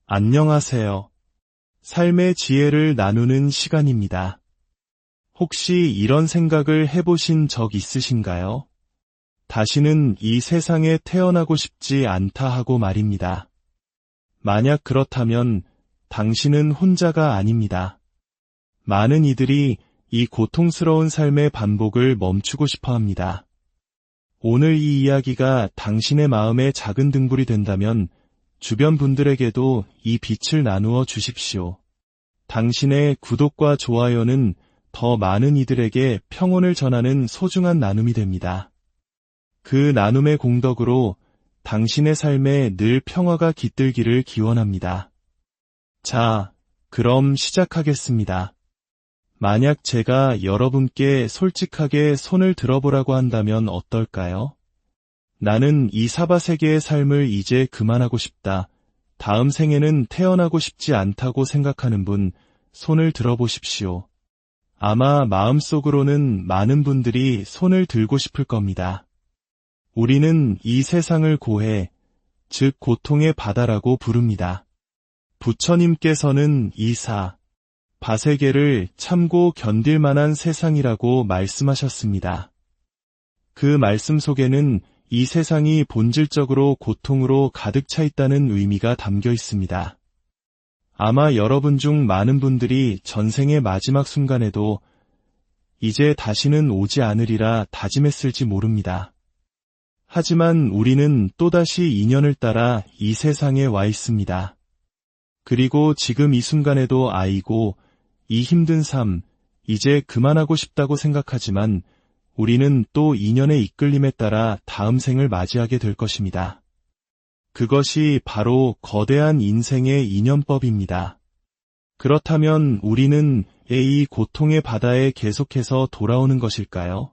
안녕하세요. 삶의 지혜를 나누는 시간입니다. 혹시 이런 생각을 해보신 적 있으신가요? 다시는 이 세상에 태어나고 싶지 않다 하고 말입니다. 만약 그렇다면 당신은 혼자가 아닙니다. 많은 이들이 이 고통스러운 삶의 반복을 멈추고 싶어 합니다. 오늘 이 이야기가 당신의 마음에 작은 등불이 된다면 주변 분들에게도 이 빛을 나누어 주십시오. 당신의 구독과 좋아요는 더 많은 이들에게 평온을 전하는 소중한 나눔이 됩니다. 그 나눔의 공덕으로 당신의 삶에 늘 평화가 깃들기를 기원합니다. 자, 그럼 시작하겠습니다. 만약 제가 여러분께 솔직하게 손을 들어보라고 한다면 어떨까요? 나는 이 사바세계의 삶을 이제 그만하고 싶다. 다음 생에는 태어나고 싶지 않다고 생각하는 분, 손을 들어보십시오. 아마 마음속으로는 많은 분들이 손을 들고 싶을 겁니다. 우리는 이 세상을 고해, 즉 고통의 바다라고 부릅니다. 부처님께서는 이 바세계를 참고 견딜 만한 세상이라고 말씀하셨습니다. 그 말씀 속에는 이 세상이 본질적으로 고통으로 가득 차 있다는 의미가 담겨 있습니다. 아마 여러분 중 많은 분들이 전생의 마지막 순간에도 이제 다시는 오지 않으리라 다짐했을지 모릅니다. 하지만 우리는 또다시 인연을 따라 이 세상에 와 있습니다. 그리고 지금 이 순간에도 아이고, 이 힘든 삶, 이제 그만하고 싶다고 생각하지만 우리는 또 인연의 이끌림에 따라 다음 생을 맞이하게 될 것입니다. 그것이 바로 거대한 인생의 인연법입니다. 그렇다면 우리는 이 고통의 바다에 계속해서 돌아오는 것일까요?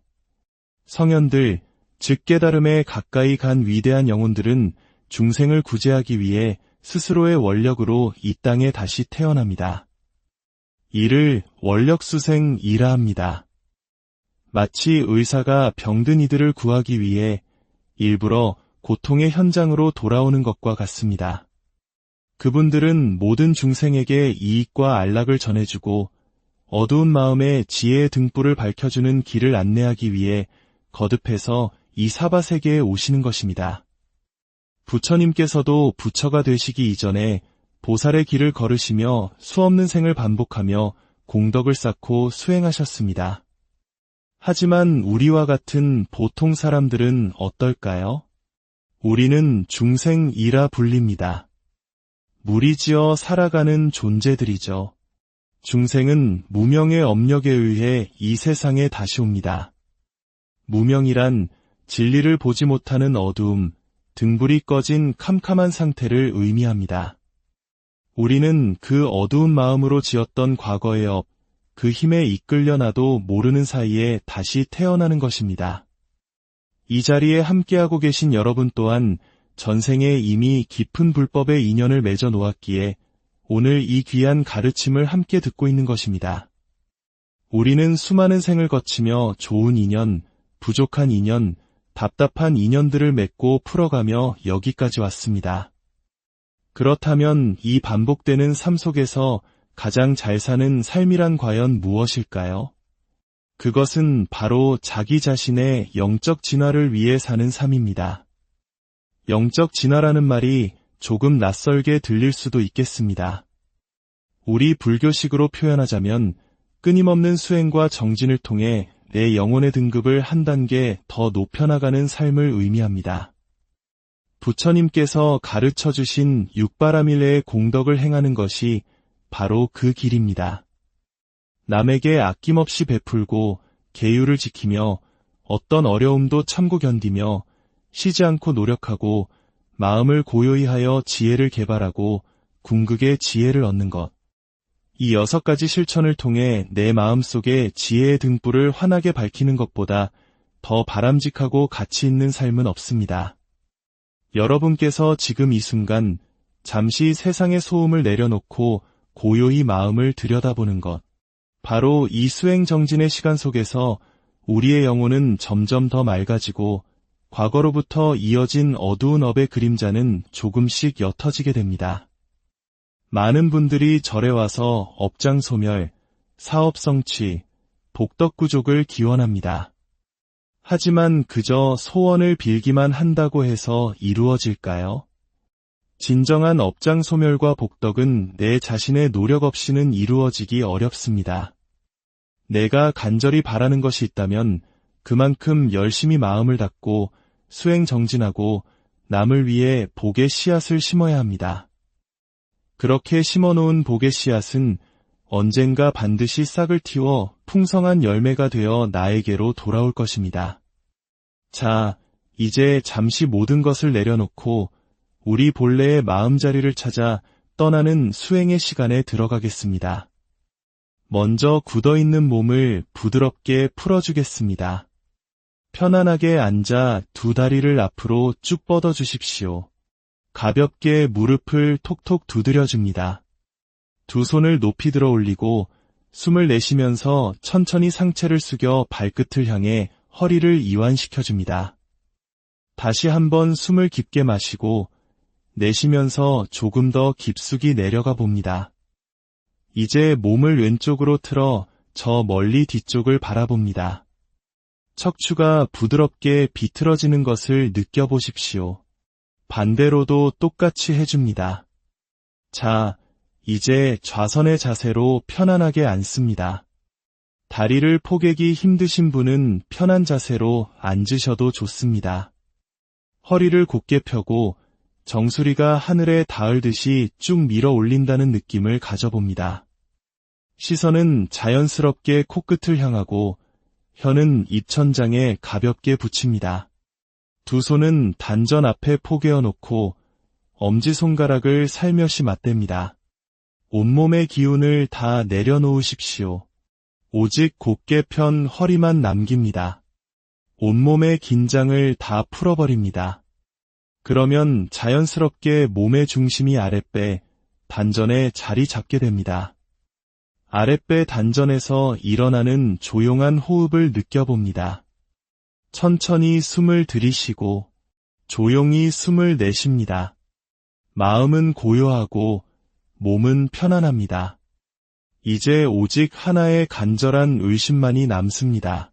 성현들, 즉 깨달음에 가까이 간 위대한 영혼들은 중생을 구제하기 위해 스스로의 원력으로 이 땅에 다시 태어납니다. 이를 원력수생이라 합니다. 마치 의사가 병든 이들을 구하기 위해 일부러 고통의 현장으로 돌아오는 것과 같습니다. 그분들은 모든 중생에게 이익과 안락을 전해주고 어두운 마음에 지혜의 등불을 밝혀주는 길을 안내하기 위해 거듭해서 이 사바세계에 오시는 것입니다. 부처님께서도 부처가 되시기 이전에 보살의 길을 걸으시며 수없는 생을 반복하며 공덕을 쌓고 수행하셨습니다. 하지만 우리와 같은 보통 사람들은 어떨까요? 우리는 중생이라 불립니다. 무리지어 살아가는 존재들이죠. 중생은 무명의 업력에 의해 이 세상에 다시 옵니다. 무명이란 진리를 보지 못하는 어두움, 등불이 꺼진 캄캄한 상태를 의미합니다. 우리는 그 어두운 마음으로 지었던 과거의 업, 그 힘에 이끌려 나도 모르는 사이에 다시 태어나는 것입니다. 이 자리에 함께하고 계신 여러분 또한 전생에 이미 깊은 불법의 인연을 맺어 놓았기에 오늘 이 귀한 가르침을 함께 듣고 있는 것입니다. 우리는 수많은 생을 거치며 좋은 인연, 부족한 인연, 답답한 인연들을 맺고 풀어가며 여기까지 왔습니다. 그렇다면 이 반복되는 삶 속에서 가장 잘 사는 삶이란 과연 무엇일까요? 그것은 바로 자기 자신의 영적 진화를 위해 사는 삶입니다. 영적 진화라는 말이 조금 낯설게 들릴 수도 있겠습니다. 우리 불교식으로 표현하자면 끊임없는 수행과 정진을 통해 내 영혼의 등급을 한 단계 더 높여나가는 삶을 의미합니다. 부처님께서 가르쳐 주신 육바라밀레의 공덕을 행하는 것이 바로 그 길입니다. 남에게 아낌없이 베풀고 계율을 지키며 어떤 어려움도 참고 견디며 쉬지 않고 노력하고 마음을 고요히 하여 지혜를 개발하고 궁극의 지혜를 얻는 것. 이 6가지 실천을 통해 내 마음속에 지혜의 등불을 환하게 밝히는 것보다 더 바람직하고 가치 있는 삶은 없습니다. 여러분께서 지금 이 순간 잠시 세상의 소음을 내려놓고 고요히 마음을 들여다보는 것. 바로 이 수행 정진의 시간 속에서 우리의 영혼은 점점 더 맑아지고 과거로부터 이어진 어두운 업의 그림자는 조금씩 옅어지게 됩니다. 많은 분들이 절에 와서 업장 소멸, 사업 성취, 복덕구족을 기원합니다. 하지만 그저 소원을 빌기만 한다고 해서 이루어질까요? 진정한 업장 소멸과 복덕은 내 자신의 노력 없이는 이루어지기 어렵습니다. 내가 간절히 바라는 것이 있다면 그만큼 열심히 마음을 닫고 수행 정진하고 남을 위해 복의 씨앗을 심어야 합니다. 그렇게 심어놓은 복의 씨앗은 언젠가 반드시 싹을 틔워 풍성한 열매가 되어 나에게로 돌아올 것입니다. 자, 이제 잠시 모든 것을 내려놓고 우리 본래의 마음자리를 찾아 떠나는 수행의 시간에 들어가겠습니다. 먼저 굳어있는 몸을 부드럽게 풀어주겠습니다. 편안하게 앉아 두 다리를 앞으로 쭉 뻗어주십시오. 가볍게 무릎을 톡톡 두드려줍니다. 두 손을 높이 들어 올리고 숨을 내쉬면서 천천히 상체를 숙여 발끝을 향해 허리를 이완시켜줍니다. 다시 한번 숨을 깊게 마시고 내쉬면서 조금 더 깊숙이 내려가 봅니다. 이제 몸을 왼쪽으로 틀어 저 멀리 뒤쪽을 바라봅니다. 척추가 부드럽게 비틀어지는 것을 느껴보십시오. 반대로도 똑같이 해줍니다. 자, 이제 좌선의 자세로 편안하게 앉습니다. 다리를 포개기 힘드신 분은 편한 자세로 앉으셔도 좋습니다. 허리를 곧게 펴고 정수리가 하늘에 닿을 듯이 쭉 밀어 올린다는 느낌을 가져봅니다. 시선은 자연스럽게 코끝을 향하고 혀는 입천장에 가볍게 붙입니다. 두 손은 단전 앞에 포개어 놓고 엄지손가락을 살며시 맞댑니다. 온몸의 기운을 다 내려놓으십시오. 오직 곧게 편 허리만 남깁니다. 온몸의 긴장을 다 풀어버립니다. 그러면 자연스럽게 몸의 중심이 아랫배, 단전에 자리 잡게 됩니다. 아랫배 단전에서 일어나는 조용한 호흡을 느껴봅니다. 천천히 숨을 들이쉬고 조용히 숨을 내쉽니다. 마음은 고요하고 몸은 편안합니다. 이제 오직 하나의 간절한 의심만이 남습니다.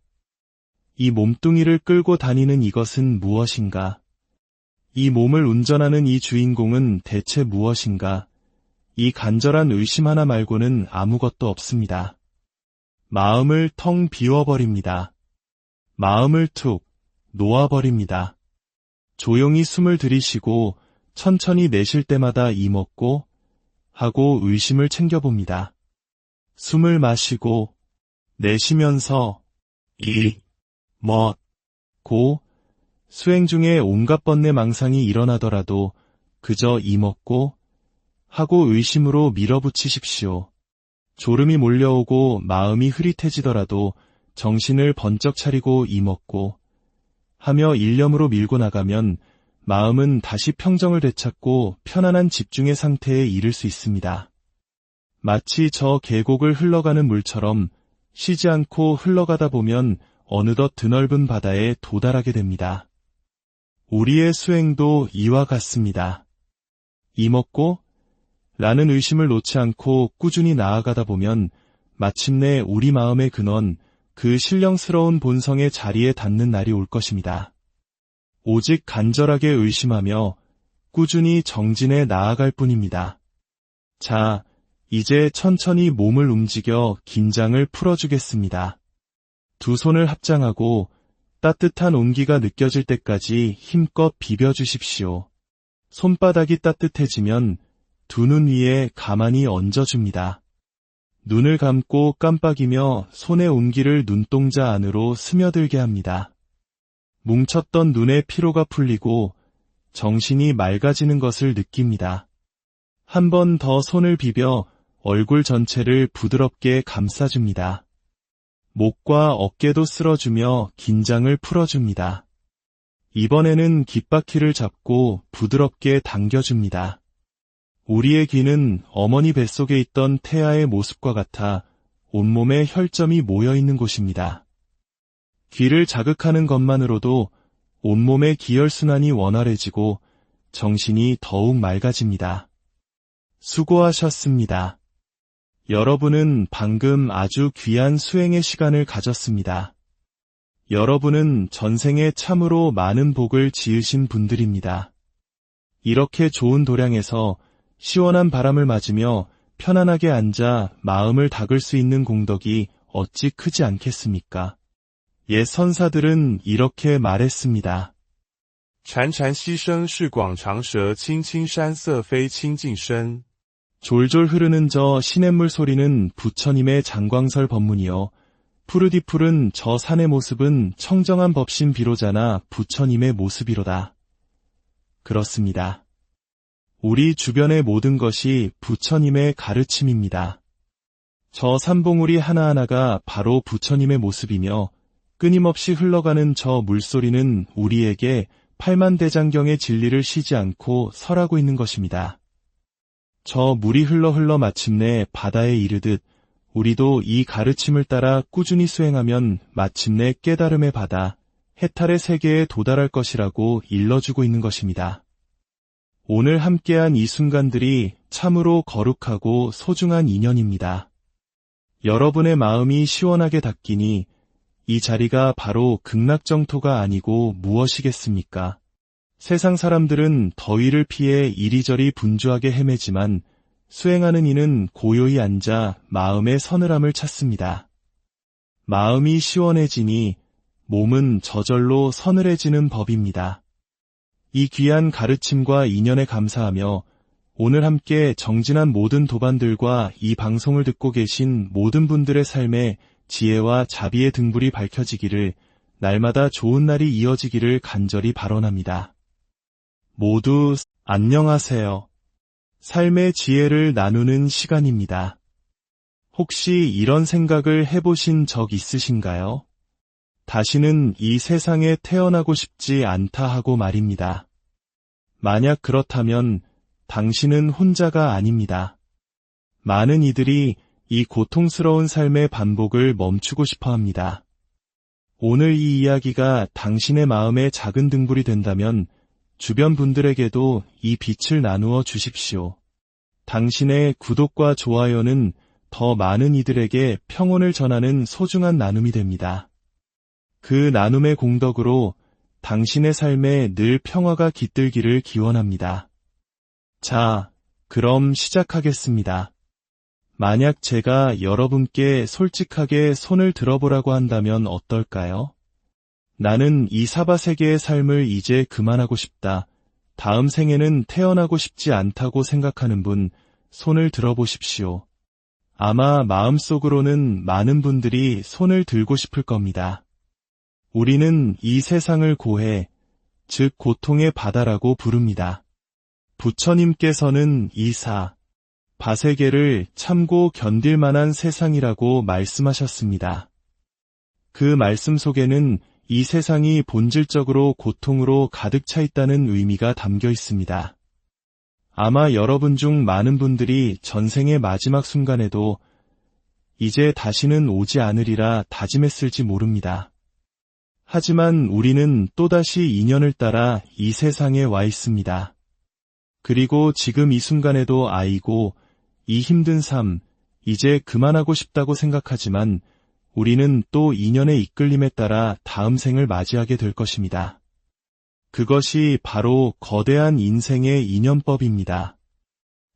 이 몸뚱이를 끌고 다니는 이것은 무엇인가? 이 몸을 운전하는 이 주인공은 대체 무엇인가? 이 간절한 의심 하나 말고는 아무것도 없습니다. 마음을 텅 비워버립니다. 마음을 툭 놓아버립니다. 조용히 숨을 들이쉬고 천천히 내쉴 때마다 이먹고 하고 의심을 챙겨봅니다. 숨을 마시고 내쉬면서 고 수행 중에 온갖 번뇌 망상이 일어나더라도 그저 이먹고 하고 의심으로 밀어붙이십시오. 졸음이 몰려오고 마음이 흐릿해지더라도 정신을 번쩍 차리고 이먹고 하며 일념으로 밀고 나가면 마음은 다시 평정을 되찾고 편안한 집중의 상태에 이를 수 있습니다. 마치 저 계곡을 흘러가는 물처럼 쉬지 않고 흘러가다 보면 어느덧 드넓은 바다에 도달하게 됩니다. 우리의 수행도 이와 같습니다. 이먹고 라는 의심을 놓지 않고 꾸준히 나아가다 보면 마침내 우리 마음의 근원, 그 신령스러운 본성의 자리에 닿는 날이 올 것입니다. 오직 간절하게 의심하며 꾸준히 정진해 나아갈 뿐입니다. 자, 이제 천천히 몸을 움직여 긴장을 풀어주겠습니다. 두 손을 합장하고 따뜻한 온기가 느껴질 때까지 힘껏 비벼주십시오. 손바닥이 따뜻해지면 두 눈 위에 가만히 얹어줍니다. 눈을 감고 깜빡이며 손의 온기를 눈동자 안으로 스며들게 합니다. 뭉쳤던 눈의 피로가 풀리고 정신이 맑아지는 것을 느낍니다. 한 번 더 손을 비벼 얼굴 전체를 부드럽게 감싸줍니다. 목과 어깨도 쓸어주며 긴장을 풀어줍니다. 이번에는 귓바퀴를 잡고 부드럽게 당겨줍니다. 우리의 귀는 어머니 뱃속에 있던 태아의 모습과 같아 온몸에 혈점이 모여있는 곳입니다. 귀를 자극하는 것만으로도 온몸의 기혈순환이 원활해지고 정신이 더욱 맑아집니다. 수고하셨습니다. 여러분은 방금 아주 귀한 수행의 시간을 가졌습니다. 여러분은 전생에 참으로 많은 복을 지으신 분들입니다. 이렇게 좋은 도량에서 시원한 바람을 맞으며 편안하게 앉아 마음을 닦을 수 있는 공덕이 어찌 크지 않겠습니까? 옛 선사들은 이렇게 말했습니다. 潺潺溪声是广长舌，青青山色非清净身。 졸졸 흐르는 저 시냇물 소리는 부처님의 장광설 법문이요. 푸르디푸른 저 산의 모습은 청정한 법신 비로자나 부처님의 모습이로다. 그렇습니다. 우리 주변의 모든 것이 부처님의 가르침입니다. 저 산봉우리 하나하나가 바로 부처님의 모습이며 끊임없이 흘러가는 저 물소리는 우리에게 팔만대장경의 진리를 쉬지 않고 설하고 있는 것입니다. 저 물이 흘러 마침내 바다에 이르듯 우리도 이 가르침을 따라 꾸준히 수행하면 마침내 깨달음의 바다, 해탈의 세계에 도달할 것이라고 일러주고 있는 것입니다. 오늘 함께한 이 순간들이 참으로 거룩하고 소중한 인연입니다. 여러분의 마음이 시원하게 닦이니 이 자리가 바로 극락정토가 아니고 무엇이겠습니까? 세상 사람들은 더위를 피해 이리저리 분주하게 헤매지만 수행하는 이는 고요히 앉아 마음의 서늘함을 찾습니다. 마음이 시원해지니 몸은 저절로 서늘해지는 법입니다. 이 귀한 가르침과 인연에 감사하며 오늘 함께 정진한 모든 도반들과 이 방송을 듣고 계신 모든 분들의 삶에 지혜와 자비의 등불이 밝혀지기를, 날마다 좋은 날이 이어지기를 간절히 발언합니다. 모두 안녕하세요. 삶의 지혜를 나누는 시간입니다. 혹시 이런 생각을 해보신 적 있으신가요? 다시는 이 세상에 태어나고 싶지 않다 하고 말입니다. 만약 그렇다면 당신은 혼자가 아닙니다. 많은 이들이 이 고통스러운 삶의 반복을 멈추고 싶어 합니다. 오늘 이 이야기가 당신의 마음에 작은 등불이 된다면 주변 분들에게도 이 빛을 나누어 주십시오. 당신의 구독과 좋아요는 더 많은 이들에게 평온을 전하는 소중한 나눔이 됩니다. 그 나눔의 공덕으로 당신의 삶에 늘 평화가 깃들기를 기원합니다. 자, 그럼 시작하겠습니다. 만약 제가 여러분께 솔직하게 손을 들어보라고 한다면 어떨까요? 나는 이 사바세계의 삶을 이제 그만하고 싶다. 다음 생에는 태어나고 싶지 않다고 생각하는 분, 손을 들어보십시오. 아마 마음속으로는 많은 분들이 손을 들고 싶을 겁니다. 우리는 이 세상을 고해, 즉 고통의 바다라고 부릅니다. 부처님께서는 이 바세계를 참고 견딜 만한 세상이라고 말씀하셨습니다. 그 말씀 속에는 이 세상이 본질적으로 고통으로 가득 차 있다는 의미가 담겨 있습니다. 아마 여러분 중 많은 분들이 전생의 마지막 순간에도 이제 다시는 오지 않으리라 다짐했을지 모릅니다. 하지만 우리는 또다시 인연을 따라 이 세상에 와 있습니다. 그리고 지금 이 순간에도 아이고, 이 힘든 삶, 이제 그만하고 싶다고 생각하지만 우리는 또 인연의 이끌림에 따라 다음 생을 맞이하게 될 것입니다. 그것이 바로 거대한 인생의 인연법입니다.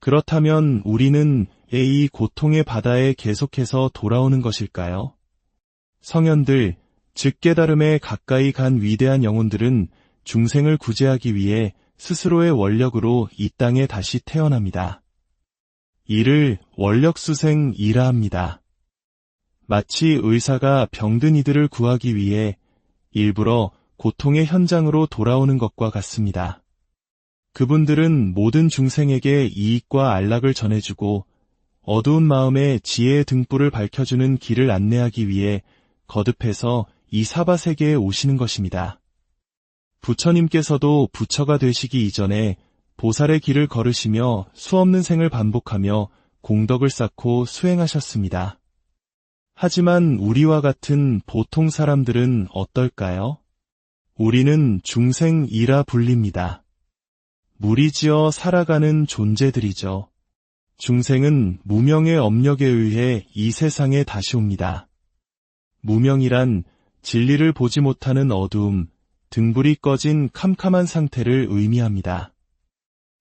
그렇다면 우리는 이 고통의 바다에 계속해서 돌아오는 것일까요? 성현들, 즉 깨달음에 가까이 간 위대한 영혼들은 중생을 구제하기 위해 스스로의 원력으로 이 땅에 다시 태어납니다. 이를 원력수생이라 합니다. 마치 의사가 병든 이들을 구하기 위해 일부러 고통의 현장으로 돌아오는 것과 같습니다. 그분들은 모든 중생에게 이익과 안락을 전해주고 어두운 마음에 지혜의 등불을 밝혀주는 길을 안내하기 위해 거듭해서 이 사바세계에 오시는 것입니다. 부처님께서도 부처가 되시기 이전에 보살의 길을 걸으시며 수없는 생을 반복하며 공덕을 쌓고 수행하셨습니다. 하지만 우리와 같은 보통 사람들은 어떨까요? 우리는 중생이라 불립니다. 무리지어 살아가는 존재들이죠. 중생은 무명의 업력에 의해 이 세상에 다시 옵니다. 무명이란 진리를 보지 못하는 어두움, 등불이 꺼진 캄캄한 상태를 의미합니다.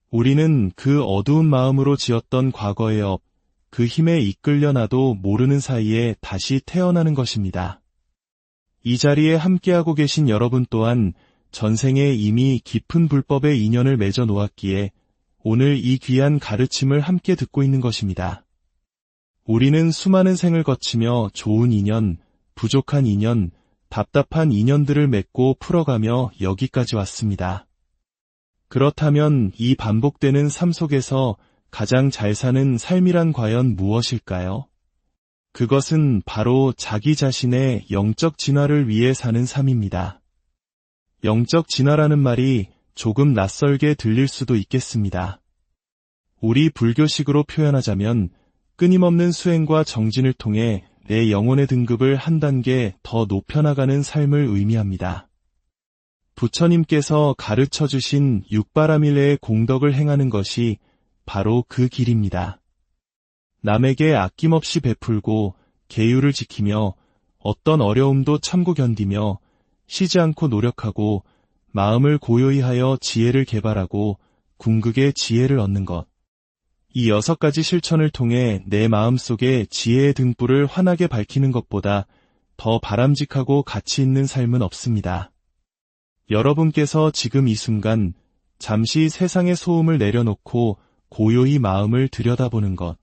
우리는 그 어두운 마음으로 지었던 과거의 업, 그 힘에 이끌려 나도 모르는 사이에 다시 태어나는 것입니다. 이 자리에 함께하고 계신 여러분 또한 전생에 이미 깊은 불법의 인연을 맺어 놓았기에 오늘 이 귀한 가르침을 함께 듣고 있는 것입니다. 우리는 수많은 생을 거치며 좋은 인연, 부족한 인연, 답답한 인연들을 맺고 풀어가며 여기까지 왔습니다. 그렇다면 이 반복되는 삶 속에서 가장 잘 사는 삶이란 과연 무엇일까요? 그것은 바로 자기 자신의 영적 진화를 위해 사는 삶입니다. 영적 진화라는 말이 조금 낯설게 들릴 수도 있겠습니다. 우리 불교식으로 표현하자면 끊임없는 수행과 정진을 통해 내 영혼의 등급을 한 단계 더 높여나가는 삶을 의미합니다. 부처님께서 가르쳐 주신 육바라밀레의 공덕을 행하는 것이 바로 그 길입니다. 남에게 아낌없이 베풀고 계율을 지키며 어떤 어려움도 참고 견디며 쉬지 않고 노력하고 마음을 고요히 하여 지혜를 개발하고 궁극의 지혜를 얻는 것. 이 6가지 실천을 통해 내 마음속에 지혜의 등불을 환하게 밝히는 것보다 더 바람직하고 가치 있는 삶은 없습니다. 여러분께서 지금 이 순간 잠시 세상의 소음을 내려놓고 고요히 마음을 들여다보는 것.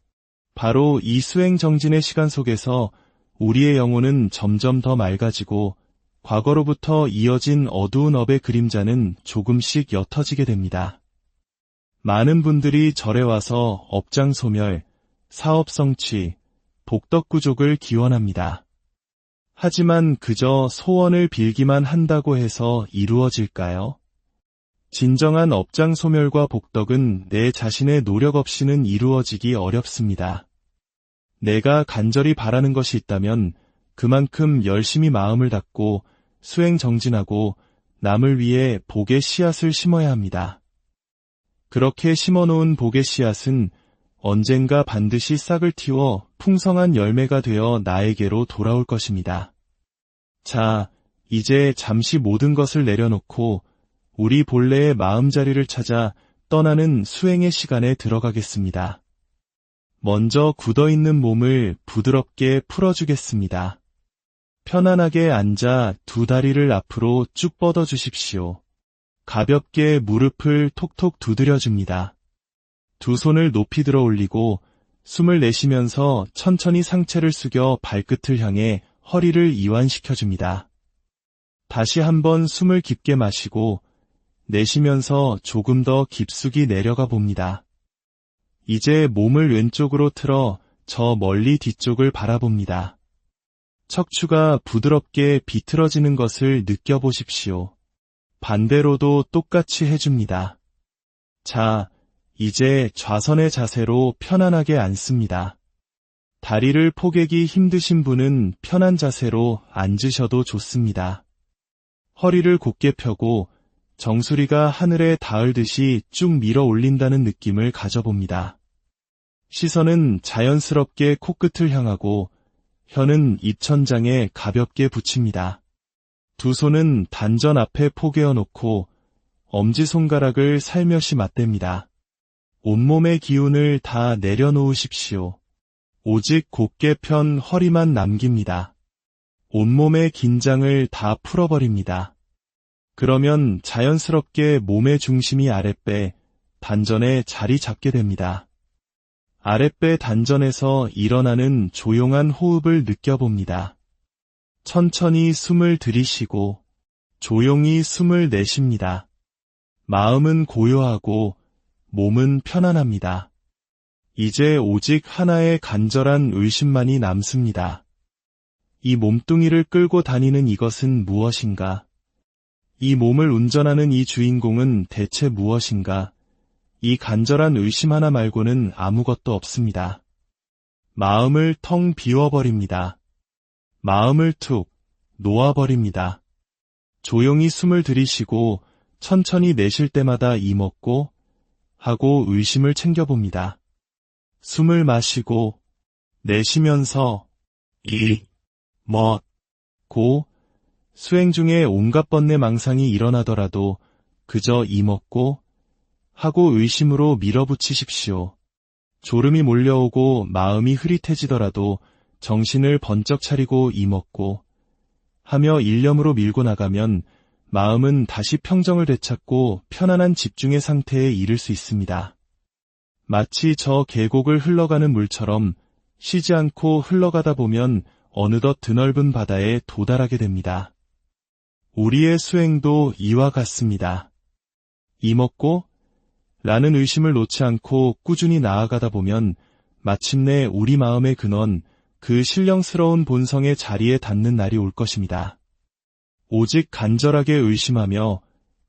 바로 이 수행 정진의 시간 속에서 우리의 영혼은 점점 더 맑아지고 과거로부터 이어진 어두운 업의 그림자는 조금씩 옅어지게 됩니다. 많은 분들이 절에 와서 업장 소멸, 사업 성취, 복덕 구족을 기원합니다. 하지만 그저 소원을 빌기만 한다고 해서 이루어질까요? 진정한 업장 소멸과 복덕은 내 자신의 노력 없이는 이루어지기 어렵습니다. 내가 간절히 바라는 것이 있다면 그만큼 열심히 마음을 닫고 수행 정진하고 남을 위해 복의 씨앗을 심어야 합니다. 그렇게 심어놓은 복의 씨앗은 언젠가 반드시 싹을 틔워 풍성한 열매가 되어 나에게로 돌아올 것입니다. 자, 이제 잠시 모든 것을 내려놓고 우리 본래의 마음자리를 찾아 떠나는 수행의 시간에 들어가겠습니다. 먼저 굳어있는 몸을 부드럽게 풀어주겠습니다. 편안하게 앉아 두 다리를 앞으로 쭉 뻗어주십시오. 가볍게 무릎을 톡톡 두드려줍니다. 두 손을 높이 들어 올리고 숨을 내쉬면서 천천히 상체를 숙여 발끝을 향해 허리를 이완시켜줍니다. 다시 한번 숨을 깊게 마시고 내쉬면서 조금 더 깊숙이 내려가 봅니다. 이제 몸을 왼쪽으로 틀어 저 멀리 뒤쪽을 바라봅니다. 척추가 부드럽게 비틀어지는 것을 느껴보십시오. 반대로도 똑같이 해줍니다. 자, 이제 좌선의 자세로 편안하게 앉습니다. 다리를 포개기 힘드신 분은 편한 자세로 앉으셔도 좋습니다. 허리를 곧게 펴고 정수리가 하늘에 닿을 듯이 쭉 밀어 올린다는 느낌을 가져봅니다. 시선은 자연스럽게 코끝을 향하고 혀는 입천장에 가볍게 붙입니다. 두 손은 단전 앞에 포개어 놓고 엄지손가락을 살며시 맞댑니다. 온몸의 기운을 다 내려놓으십시오. 오직 곧게 편 허리만 남깁니다. 온몸의 긴장을 다 풀어버립니다. 그러면 자연스럽게 몸의 중심이 아랫배, 단전에 자리 잡게 됩니다. 아랫배 단전에서 일어나는 조용한 호흡을 느껴봅니다. 천천히 숨을 들이쉬고 조용히 숨을 내쉽니다. 마음은 고요하고 몸은 편안합니다. 이제 오직 하나의 간절한 의심만이 남습니다. 이 몸뚱이를 끌고 다니는 이것은 무엇인가? 이 몸을 운전하는 이 주인공은 대체 무엇인가? 이 간절한 의심 하나 말고는 아무것도 없습니다. 마음을 텅 비워버립니다. 마음을 툭 놓아버립니다. 조용히 숨을 들이쉬고 천천히 내쉴 때마다 이먹고 하고 의심을 챙겨봅니다. 숨을 마시고 내쉬면서 고 수행 중에 온갖 번뇌 망상이 일어나더라도 그저 먹고 하고 의심으로 밀어붙이십시오. 졸음이 몰려오고 마음이 흐릿해지더라도 정신을 번쩍 차리고 먹고 하며 일념으로 밀고 나가면 마음은 다시 평정을 되찾고 편안한 집중의 상태에 이를 수 있습니다. 마치 저 계곡을 흘러가는 물처럼 쉬지 않고 흘러가다 보면 어느덧 드넓은 바다에 도달하게 됩니다. 우리의 수행도 이와 같습니다. 먹고 라는 의심을 놓지 않고 꾸준히 나아가다 보면 마침내 우리 마음의 근원, 그 신령스러운 본성의 자리에 닿는 날이 올 것입니다. 오직 간절하게 의심하며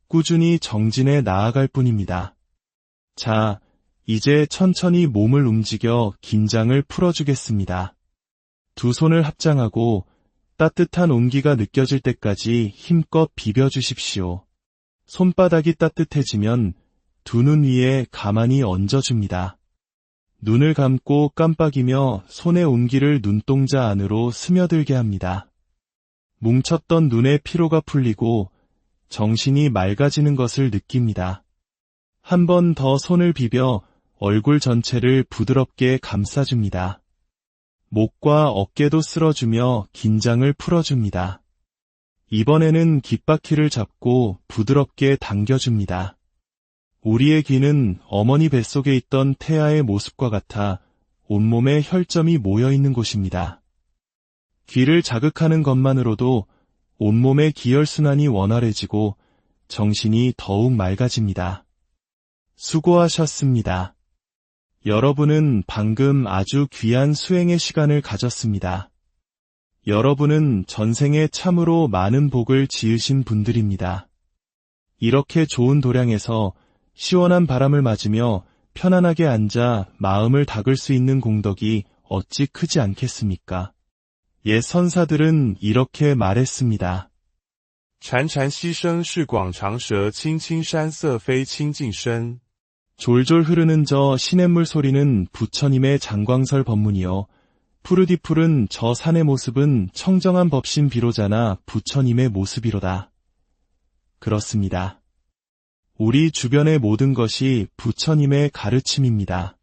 꾸준히 정진해 나아갈 뿐입니다. 자, 이제 천천히 몸을 움직여 긴장을 풀어주겠습니다. 두 손을 합장하고 따뜻한 온기가 느껴질 때까지 힘껏 비벼주십시오. 손바닥이 따뜻해지면 두 눈 위에 가만히 얹어줍니다. 눈을 감고 깜빡이며 손의 온기를 눈동자 안으로 스며들게 합니다. 뭉쳤던 눈의 피로가 풀리고 정신이 맑아지는 것을 느낍니다. 한 번 더 손을 비벼 얼굴 전체를 부드럽게 감싸줍니다. 목과 어깨도 쓸어주며 긴장을 풀어줍니다. 이번에는 귓바퀴를 잡고 부드럽게 당겨줍니다. 우리의 귀는 어머니 뱃속에 있던 태아의 모습과 같아 온몸에 혈점이 모여있는 곳입니다. 귀를 자극하는 것만으로도 온몸의 기혈순환이 원활해지고 정신이 더욱 맑아집니다. 수고하셨습니다. 여러분은 방금 아주 귀한 수행의 시간을 가졌습니다. 여러분은 전생에 참으로 많은 복을 지으신 분들입니다. 이렇게 좋은 도량에서 시원한 바람을 맞으며 편안하게 앉아 마음을 닦을 수 있는 공덕이 어찌 크지 않겠습니까? 옛 선사들은 이렇게 말했습니다. 潺潺溪声是广长舌，青青山色非清净身。 졸졸 흐르는 저 시냇물 소리는 부처님의 장광설 법문이요. 푸르디푸른 저 산의 모습은 청정한 법신 비로자나 부처님의 모습이로다. 그렇습니다. 우리 주변의 모든 것이 부처님의 가르침입니다.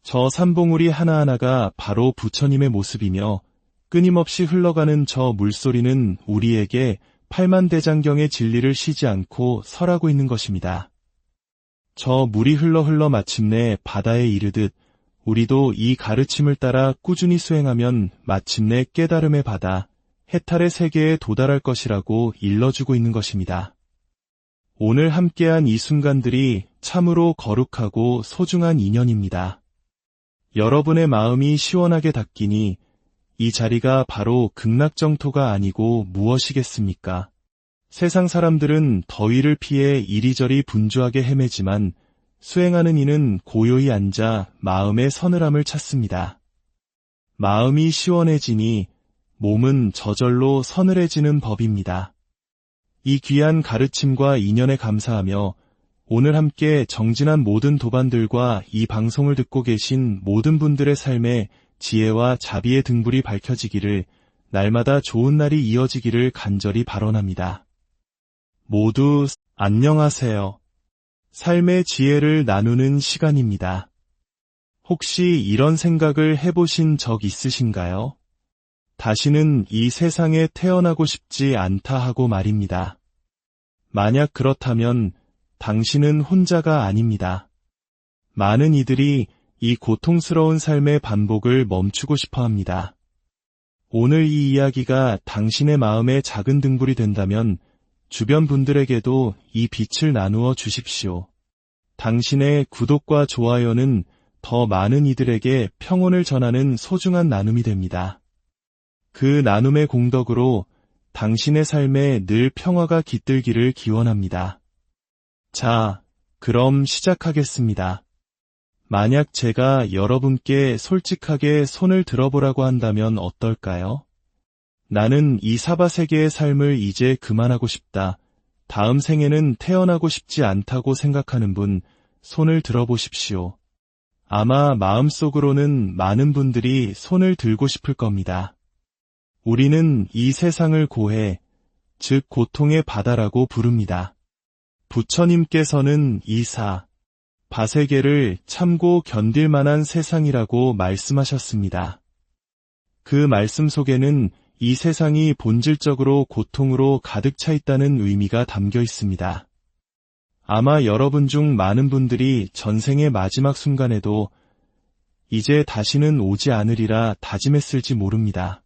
저 산봉우리 하나하나가 바로 부처님의 모습이며 끊임없이 흘러가는 저 물소리는 우리에게 팔만대장경의 진리를 쉬지 않고 설하고 있는 것입니다. 저 물이 흘러 마침내 바다에 이르듯 우리도 이 가르침을 따라 꾸준히 수행하면 마침내 깨달음의 바다, 해탈의 세계에 도달할 것이라고 일러주고 있는 것입니다. 오늘 함께한 이 순간들이 참으로 거룩하고 소중한 인연입니다. 여러분의 마음이 시원하게 닦이니 이 자리가 바로 극락정토가 아니고 무엇이겠습니까? 세상 사람들은 더위를 피해 이리저리 분주하게 헤매지만 수행하는 이는 고요히 앉아 마음의 서늘함을 찾습니다. 마음이 시원해지니 몸은 저절로 서늘해지는 법입니다. 이 귀한 가르침과 인연에 감사하며 오늘 함께 정진한 모든 도반들과 이 방송을 듣고 계신 모든 분들의 삶에 지혜와 자비의 등불이 밝혀지기를, 날마다 좋은 날이 이어지기를 간절히 발언합니다. 모두 안녕하세요. 삶의 지혜를 나누는 시간입니다. 혹시 이런 생각을 해보신 적 있으신가요? 다시는 이 세상에 태어나고 싶지 않다 하고 말입니다. 만약 그렇다면 당신은 혼자가 아닙니다. 많은 이들이 이 고통스러운 삶의 반복을 멈추고 싶어 합니다. 오늘 이 이야기가 당신의 마음의 작은 등불이 된다면 주변 분들에게도 이 빛을 나누어 주십시오. 당신의 구독과 좋아요는 더 많은 이들에게 평온을 전하는 소중한 나눔이 됩니다. 그 나눔의 공덕으로 당신의 삶에 늘 평화가 깃들기를 기원합니다. 자, 그럼 시작하겠습니다. 만약 제가 여러분께 솔직하게 손을 들어보라고 한다면 어떨까요? 나는 이 사바세계의 삶을 이제 그만하고 싶다. 다음 생에는 태어나고 싶지 않다고 생각하는 분, 손을 들어보십시오. 아마 마음속으로는 많은 분들이 손을 들고 싶을 겁니다. 우리는 이 세상을 고해, 즉 고통의 바다라고 부릅니다. 부처님께서는 이사, 바세계를 참고 견딜 만한 세상이라고 말씀하셨습니다. 그 말씀 속에는 이 세상이 본질적으로 고통으로 가득 차 있다는 의미가 담겨 있습니다. 아마 여러분 중 많은 분들이 전생의 마지막 순간에도 이제 다시는 오지 않으리라 다짐했을지 모릅니다.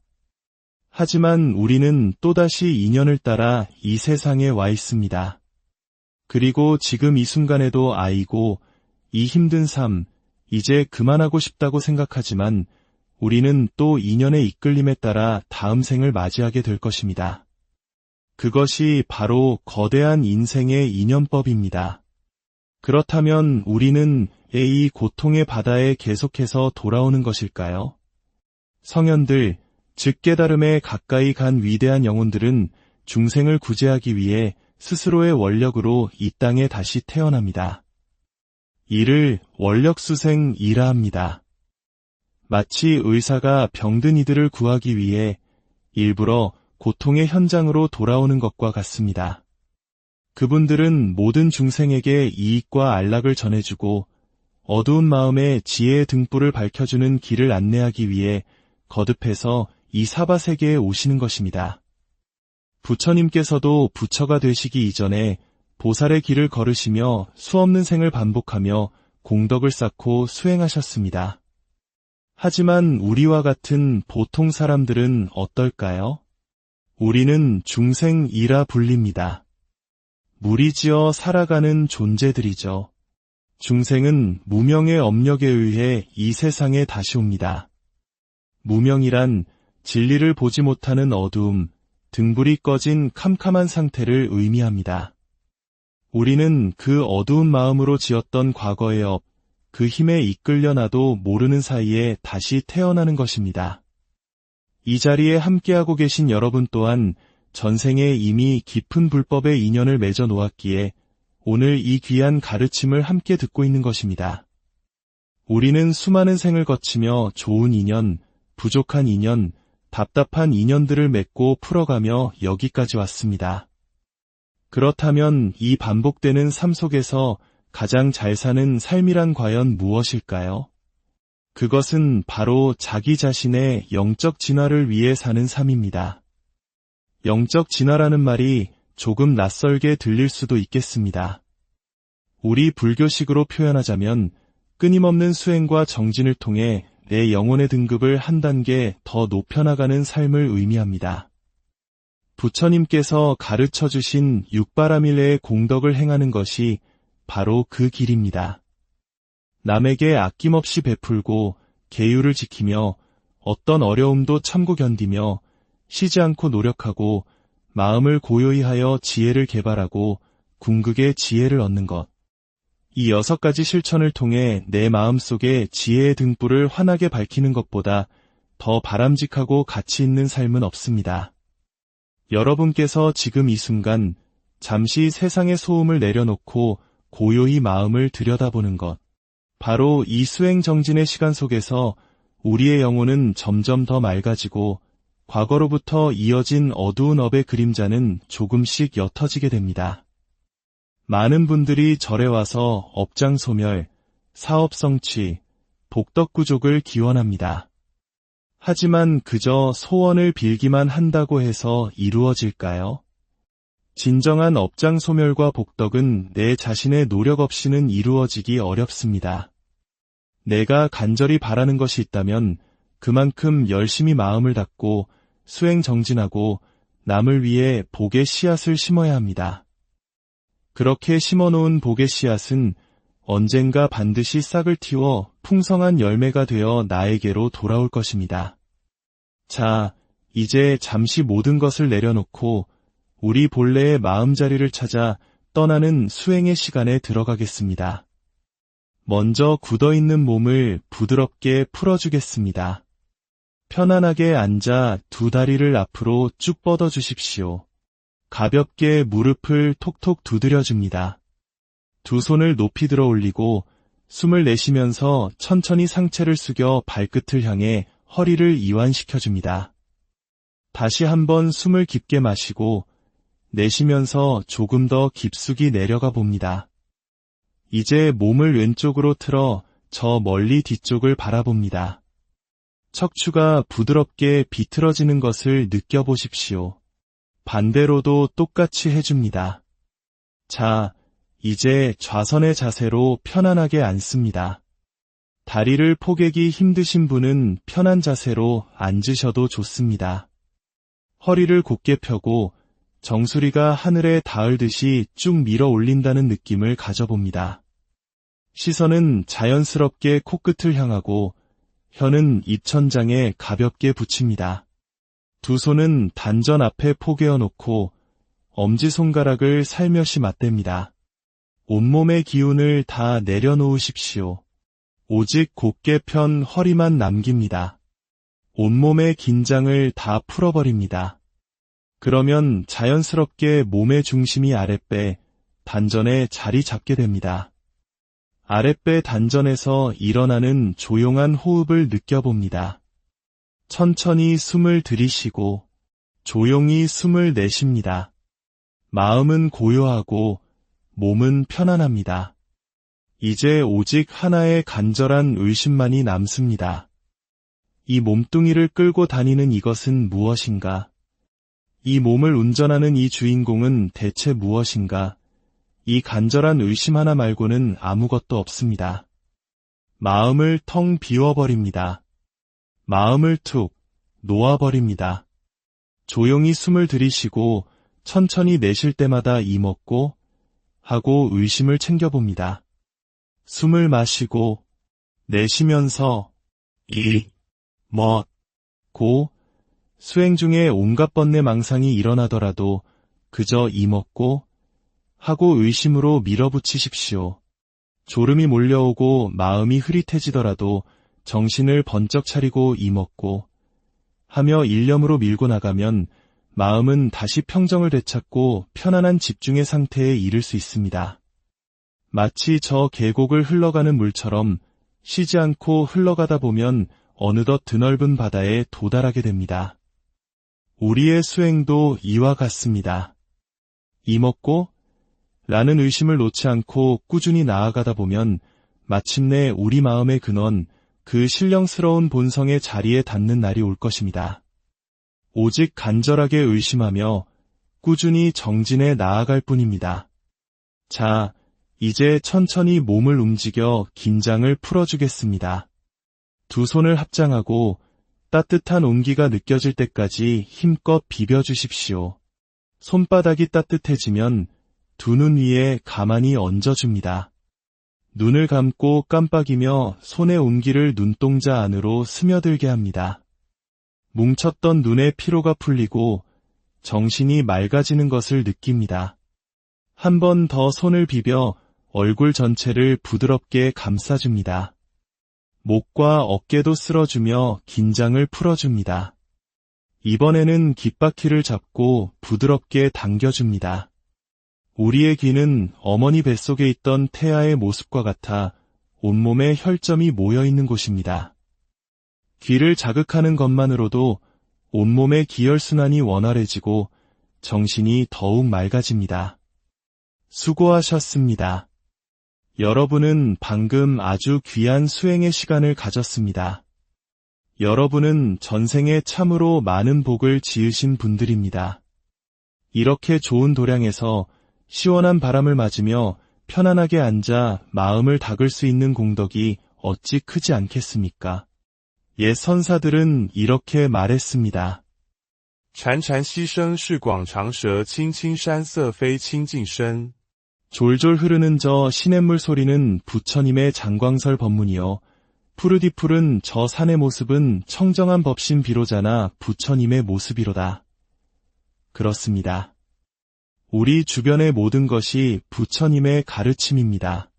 하지만 우리는 또다시 인연을 따라 이 세상에 와 있습니다. 그리고 지금 이 순간에도 아이고, 이 힘든 삶, 이제 그만하고 싶다고 생각하지만 우리는 또 인연의 이끌림에 따라 다음 생을 맞이하게 될 것입니다. 그것이 바로 거대한 인생의 인연법입니다. 그렇다면 우리는 이 고통의 바다에 계속해서 돌아오는 것일까요? 성현들, 즉 깨달음에 가까이 간 위대한 영혼들은 중생을 구제하기 위해 스스로의 원력으로 이 땅에 다시 태어납니다. 이를 원력수생이라 합니다. 마치 의사가 병든 이들을 구하기 위해 일부러 고통의 현장으로 돌아오는 것과 같습니다. 그분들은 모든 중생에게 이익과 안락을 전해주고 어두운 마음에 지혜의 등불을 밝혀주는 길을 안내하기 위해 거듭해서 이 사바세계에 오시는 것입니다. 부처님께서도 부처가 되시기 이전에 보살의 길을 걸으시며 수없는 생을 반복하며 공덕을 쌓고 수행하셨습니다. 하지만 우리와 같은 보통 사람들은 어떨까요? 우리는 중생이라 불립니다. 무리지어 살아가는 존재들이죠. 중생은 무명의 업력에 의해 이 세상에 다시 옵니다. 무명이란 진리를 보지 못하는 어두움, 등불이 꺼진 캄캄한 상태를 의미합니다. 우리는 그 어두운 마음으로 지었던 과거의 업, 그 힘에 이끌려 나도 모르는 사이에 다시 태어나는 것입니다. 이 자리에 함께하고 계신 여러분 또한 전생에 이미 깊은 불법의 인연을 맺어 놓았기에 오늘 이 귀한 가르침을 함께 듣고 있는 것입니다. 우리는 수많은 생을 거치며 좋은 인연, 부족한 인연, 답답한 인연들을 맺고 풀어가며 여기까지 왔습니다. 그렇다면 이 반복되는 삶 속에서 가장 잘 사는 삶이란 과연 무엇일까요? 그것은 바로 자기 자신의 영적 진화를 위해 사는 삶입니다. 영적 진화라는 말이 조금 낯설게 들릴 수도 있겠습니다. 우리 불교식으로 표현하자면 끊임없는 수행과 정진을 통해 내 영혼의 등급을 한 단계 더 높여나가는 삶을 의미합니다. 부처님께서 가르쳐 주신 육바라밀레의 공덕을 행하는 것이 바로 그 길입니다. 남에게 아낌없이 베풀고 계율을 지키며 어떤 어려움도 참고 견디며 쉬지 않고 노력하고 마음을 고요히 하여 지혜를 개발하고 궁극의 지혜를 얻는 것. 이 6가지 실천을 통해 내 마음속에 지혜의 등불을 환하게 밝히는 것보다 더 바람직하고 가치 있는 삶은 없습니다. 여러분께서 지금 이 순간 잠시 세상의 소음을 내려놓고 고요히 마음을 들여다보는 것. 바로 이 수행정진의 시간 속에서 우리의 영혼은 점점 더 맑아지고 과거로부터 이어진 어두운 업의 그림자는 조금씩 옅어지게 됩니다. 많은 분들이 절에 와서 업장 소멸, 사업 성취, 복덕 구족을 기원합니다. 하지만 그저 소원을 빌기만 한다고 해서 이루어질까요? 진정한 업장 소멸과 복덕은 내 자신의 노력 없이는 이루어지기 어렵습니다. 내가 간절히 바라는 것이 있다면 그만큼 열심히 마음을 닫고 수행 정진하고 남을 위해 복의 씨앗을 심어야 합니다. 그렇게 심어놓은 복의 씨앗은 언젠가 반드시 싹을 틔워 풍성한 열매가 되어 나에게로 돌아올 것입니다. 자, 이제 잠시 모든 것을 내려놓고 우리 본래의 마음자리를 찾아 떠나는 수행의 시간에 들어가겠습니다. 먼저 굳어있는 몸을 부드럽게 풀어주겠습니다. 편안하게 앉아 두 다리를 앞으로 쭉 뻗어주십시오. 가볍게 무릎을 톡톡 두드려줍니다. 두 손을 높이 들어 올리고 숨을 내쉬면서 천천히 상체를 숙여 발끝을 향해 허리를 이완시켜줍니다. 다시 한번 숨을 깊게 마시고 내쉬면서 조금 더 깊숙이 내려가 봅니다. 이제 몸을 왼쪽으로 틀어 저 멀리 뒤쪽을 바라봅니다. 척추가 부드럽게 비틀어지는 것을 느껴보십시오. 반대로도 똑같이 해줍니다. 자, 이제 좌선의 자세로 편안하게 앉습니다. 다리를 포개기 힘드신 분은 편한 자세로 앉으셔도 좋습니다. 허리를 곧게 펴고 정수리가 하늘에 닿을 듯이 쭉 밀어 올린다는 느낌을 가져봅니다. 시선은 자연스럽게 코끝을 향하고 혀는 입천장에 가볍게 붙입니다. 두 손은 단전 앞에 포개어 놓고 엄지손가락을 살며시 맞댑니다. 온몸의 기운을 다 내려놓으십시오. 오직 곧게 편 허리만 남깁니다. 온몸의 긴장을 다 풀어버립니다. 그러면 자연스럽게 몸의 중심이 아랫배, 단전에 자리 잡게 됩니다. 아랫배 단전에서 일어나는 조용한 호흡을 느껴봅니다. 천천히 숨을 들이쉬고 조용히 숨을 내쉽니다. 마음은 고요하고 몸은 편안합니다. 이제 오직 하나의 간절한 의심만이 남습니다. 이 몸뚱이를 끌고 다니는 이것은 무엇인가? 이 몸을 운전하는 이 주인공은 대체 무엇인가? 이 간절한 의심 하나 말고는 아무것도 없습니다. 마음을 텅 비워버립니다. 마음을 툭 놓아버립니다. 조용히 숨을 들이쉬고 천천히 내쉴 때마다 이먹고 하고 의심을 챙겨봅니다. 숨을 마시고 내쉬면서 고 수행 중에 온갖 번뇌 망상이 일어나더라도 그저 이먹고 하고 의심으로 밀어붙이십시오. 졸음이 몰려오고 마음이 흐릿해지더라도 정신을 번쩍 차리고 이먹고 하며 일념으로 밀고 나가면 마음은 다시 평정을 되찾고 편안한 집중의 상태에 이를 수 있습니다. 마치 저 계곡을 흘러가는 물처럼 쉬지 않고 흘러가다 보면 어느덧 드넓은 바다에 도달하게 됩니다. 우리의 수행도 이와 같습니다. 이먹고 라는 의심을 놓지 않고 꾸준히 나아가다 보면 마침내 우리 마음의 근원, 그 신령스러운 본성의 자리에 닿는 날이 올 것입니다. 오직 간절하게 의심하며 꾸준히 정진해 나아갈 뿐입니다. 자, 이제 천천히 몸을 움직여 긴장을 풀어주겠습니다. 두 손을 합장하고 따뜻한 온기가 느껴질 때까지 힘껏 비벼주십시오. 손바닥이 따뜻해지면 두 눈 위에 가만히 얹어줍니다. 눈을 감고 깜빡이며 손의 온기를 눈동자 안으로 스며들게 합니다. 뭉쳤던 눈의 피로가 풀리고 정신이 맑아지는 것을 느낍니다. 한 번 더 손을 비벼 얼굴 전체를 부드럽게 감싸줍니다. 목과 어깨도 쓸어주며 긴장을 풀어줍니다. 이번에는 귓바퀴를 잡고 부드럽게 당겨줍니다. 우리의 귀는 어머니 뱃속에 있던 태아의 모습과 같아 온몸에 혈점이 모여있는 곳입니다. 귀를 자극하는 것만으로도 온몸의 기혈순환이 원활해지고 정신이 더욱 맑아집니다. 수고하셨습니다. 여러분은 방금 아주 귀한 수행의 시간을 가졌습니다. 여러분은 전생에 참으로 많은 복을 지으신 분들입니다. 이렇게 좋은 도량에서 시원한 바람을 맞으며 편안하게 앉아 마음을 닦을 수 있는 공덕이 어찌 크지 않겠습니까? 옛 선사들은 이렇게 말했습니다. 潺潺溪声是广长舌，青青山色非清净身。 졸졸 흐르는 저 시냇물 소리는 부처님의 장광설 법문이요. 푸르디푸른 저 산의 모습은 청정한 법신 비로자나 부처님의 모습이로다. 그렇습니다. 우리 주변의 모든 것이 부처님의 가르침입니다.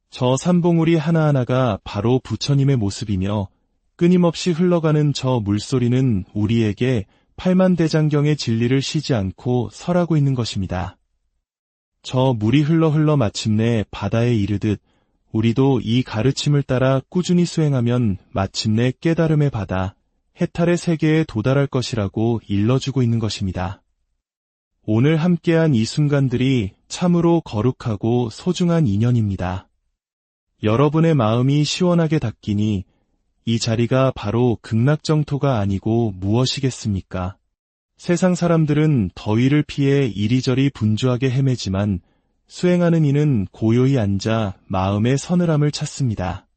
저 산봉우리 하나하나가 바로 부처님의 모습이며 끊임없이 흘러가는 저 물소리는 우리에게 팔만대장경의 진리를 쉬지 않고 설하고 있는 것입니다. 저 물이 흘러 마침내 바다에 이르듯 우리도 이 가르침을 따라 꾸준히 수행하면 마침내 깨달음의 바다, 해탈의 세계에 도달할 것이라고 일러주고 있는 것입니다. 오늘 함께한 이 순간들이 참으로 거룩하고 소중한 인연입니다. 여러분의 마음이 시원하게 닿기니 이 자리가 바로 극락정토가 아니고 무엇이겠습니까? 세상 사람들은 더위를 피해 이리저리 분주하게 헤매지만 수행하는 이는 고요히 앉아 마음의 서늘함을 찾습니다.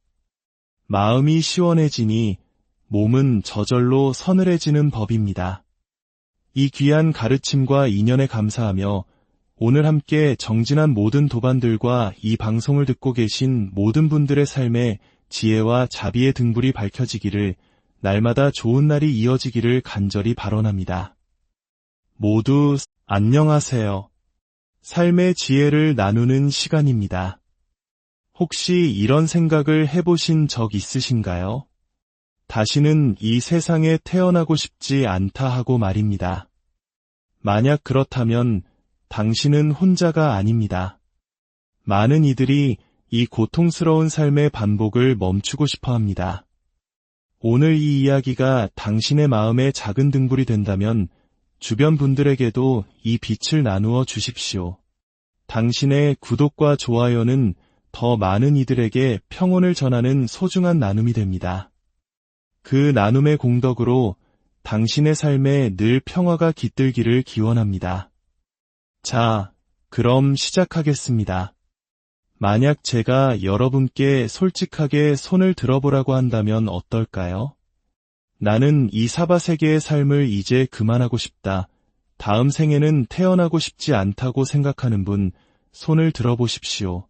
마음이 시원해지니 몸은 저절로 서늘해지는 법입니다. 이 귀한 가르침과 인연에 감사하며 오늘 함께 정진한 모든 도반들과 이 방송을 듣고 계신 모든 분들의 삶에 지혜와 자비의 등불이 밝혀지기를, 날마다 좋은 날이 이어지기를 간절히 발언합니다. 모두 안녕하세요. 삶의 지혜를 나누는 시간입니다. 혹시 이런 생각을 해보신 적 있으신가요? 다시는 이 세상에 태어나고 싶지 않다 하고 말입니다. 만약 그렇다면 당신은 혼자가 아닙니다. 많은 이들이 이 고통스러운 삶의 반복을 멈추고 싶어 합니다. 오늘 이 이야기가 당신의 마음에 작은 등불이 된다면 주변 분들에게도 이 빛을 나누어 주십시오. 당신의 구독과 좋아요는 더 많은 이들에게 평온을 전하는 소중한 나눔이 됩니다. 그 나눔의 공덕으로 당신의 삶에 늘 평화가 깃들기를 기원합니다. 자, 그럼 시작하겠습니다. 만약 제가 여러분께 솔직하게 손을 들어보라고 한다면 어떨까요? 나는 이 사바세계의 삶을 이제 그만하고 싶다. 다음 생에는 태어나고 싶지 않다고 생각하는 분, 손을 들어보십시오.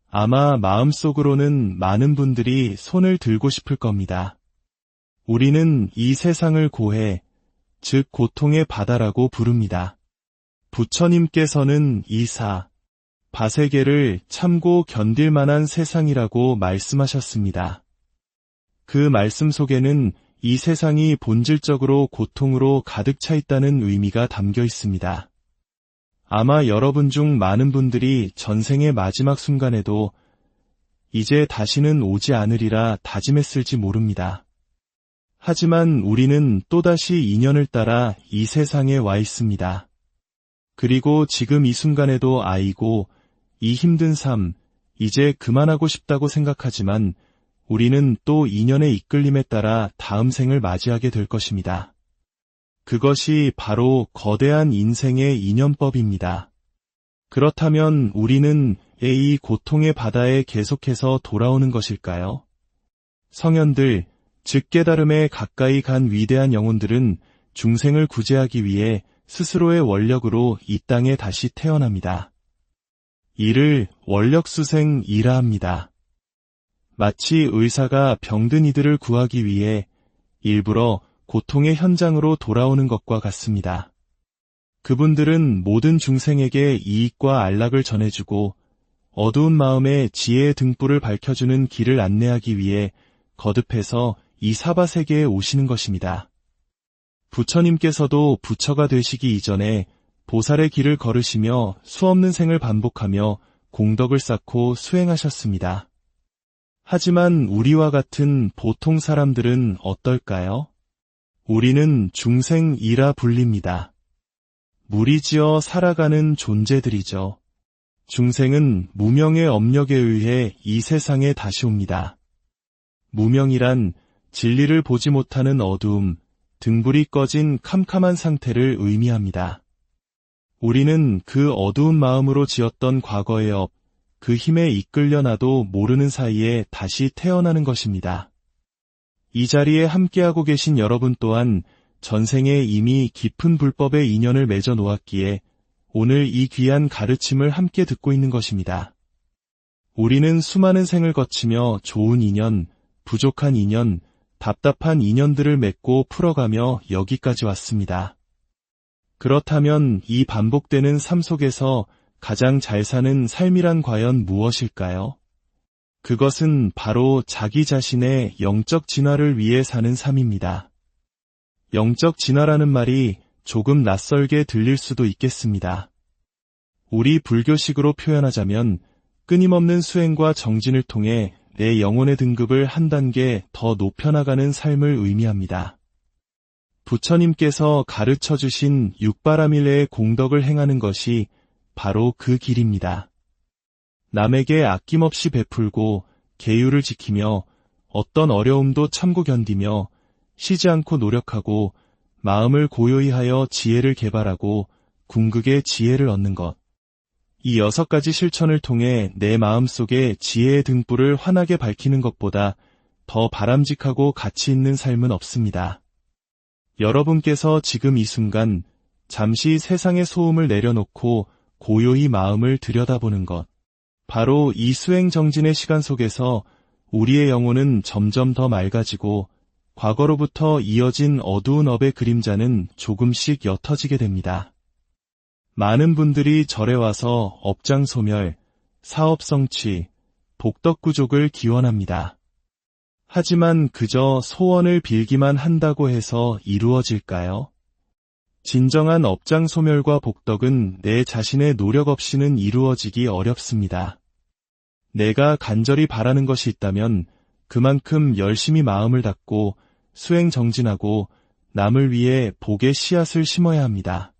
아마 마음속으로는 많은 분들이 손을 들고 싶을 겁니다. 우리는 이 세상을 고해, 즉 고통의 바다라고 부릅니다. 부처님께서는 이 바세계를 참고 견딜 만한 세상이라고 말씀하셨습니다. 그 말씀 속에는 이 세상이 본질적으로 고통으로 가득 차 있다는 의미가 담겨 있습니다. 아마 여러분 중 많은 분들이 전생의 마지막 순간에도 이제 다시는 오지 않으리라 다짐했을지 모릅니다. 하지만 우리는 또다시 인연을 따라 이 세상에 와 있습니다. 그리고 지금 이 순간에도 아이고, 이 힘든 삶, 이제 그만하고 싶다고 생각하지만 우리는 또 인연의 이끌림에 따라 다음 생을 맞이하게 될 것입니다. 그것이 바로 거대한 인생의 인연법입니다. 그렇다면 우리는 이 고통의 바다에 계속해서 돌아오는 것일까요? 성현들, 즉 깨달음에 가까이 간 위대한 영혼들은 중생을 구제하기 위해 스스로의 원력으로 이 땅에 다시 태어납니다. 이를 원력수생이라 합니다. 마치 의사가 병든 이들을 구하기 위해 일부러 고통의 현장으로 돌아오는 것과 같습니다. 그분들은 모든 중생에게 이익과 안락을 전해주고 어두운 마음에 지혜의 등불을 밝혀주는 길을 안내하기 위해 거듭해서 이 사바세계에 오시는 것입니다. 부처님께서도 부처가 되시기 이전에 보살의 길을 걸으시며 수없는 생을 반복하며 공덕을 쌓고 수행하셨습니다. 하지만 우리와 같은 보통 사람들은 어떨까요? 우리는 중생이라 불립니다. 무리지어 살아가는 존재들이죠. 중생은 무명의 업력에 의해 이 세상에 다시 옵니다. 무명이란 진리를 보지 못하는 어두움, 등불이 꺼진 캄캄한 상태를 의미합니다. 우리는 그 어두운 마음으로 지었던 과거의 업, 그 힘에 이끌려 나도 모르는 사이에 다시 태어나는 것입니다. 이 자리에 함께하고 계신 여러분 또한 전생에 이미 깊은 불법의 인연을 맺어 놓았기에 오늘 이 귀한 가르침을 함께 듣고 있는 것입니다. 우리는 수많은 생을 거치며 좋은 인연, 부족한 인연, 답답한 인연들을 맺고 풀어가며 여기까지 왔습니다. 그렇다면 이 반복되는 삶 속에서 가장 잘 사는 삶이란 과연 무엇일까요? 그것은 바로 자기 자신의 영적 진화를 위해 사는 삶입니다. 영적 진화라는 말이 조금 낯설게 들릴 수도 있겠습니다. 우리 불교식으로 표현하자면 끊임없는 수행과 정진을 통해 내 영혼의 등급을 한 단계 더 높여나가는 삶을 의미합니다. 부처님께서 가르쳐 주신 육바라밀레의 공덕을 행하는 것이 바로 그 길입니다. 남에게 아낌없이 베풀고 계율을 지키며 어떤 어려움도 참고 견디며 쉬지 않고 노력하고 마음을 고요히 하여 지혜를 개발하고 궁극의 지혜를 얻는 것. 이 6가지 실천을 통해 내 마음속에 지혜의 등불을 환하게 밝히는 것보다 더 바람직하고 가치 있는 삶은 없습니다. 여러분께서 지금 이 순간 잠시 세상의 소음을 내려놓고 고요히 마음을 들여다보는 것. 바로 이 수행 정진의 시간 속에서 우리의 영혼은 점점 더 맑아지고 과거로부터 이어진 어두운 업의 그림자는 조금씩 옅어지게 됩니다. 많은 분들이 절에 와서 업장 소멸, 사업 성취, 복덕 구족을 기원합니다. 하지만 그저 소원을 빌기만 한다고 해서 이루어질까요? 진정한 업장 소멸과 복덕은 내 자신의 노력 없이는 이루어지기 어렵습니다. 내가 간절히 바라는 것이 있다면 그만큼 열심히 마음을 닫고 수행 정진하고 남을 위해 복의 씨앗을 심어야 합니다.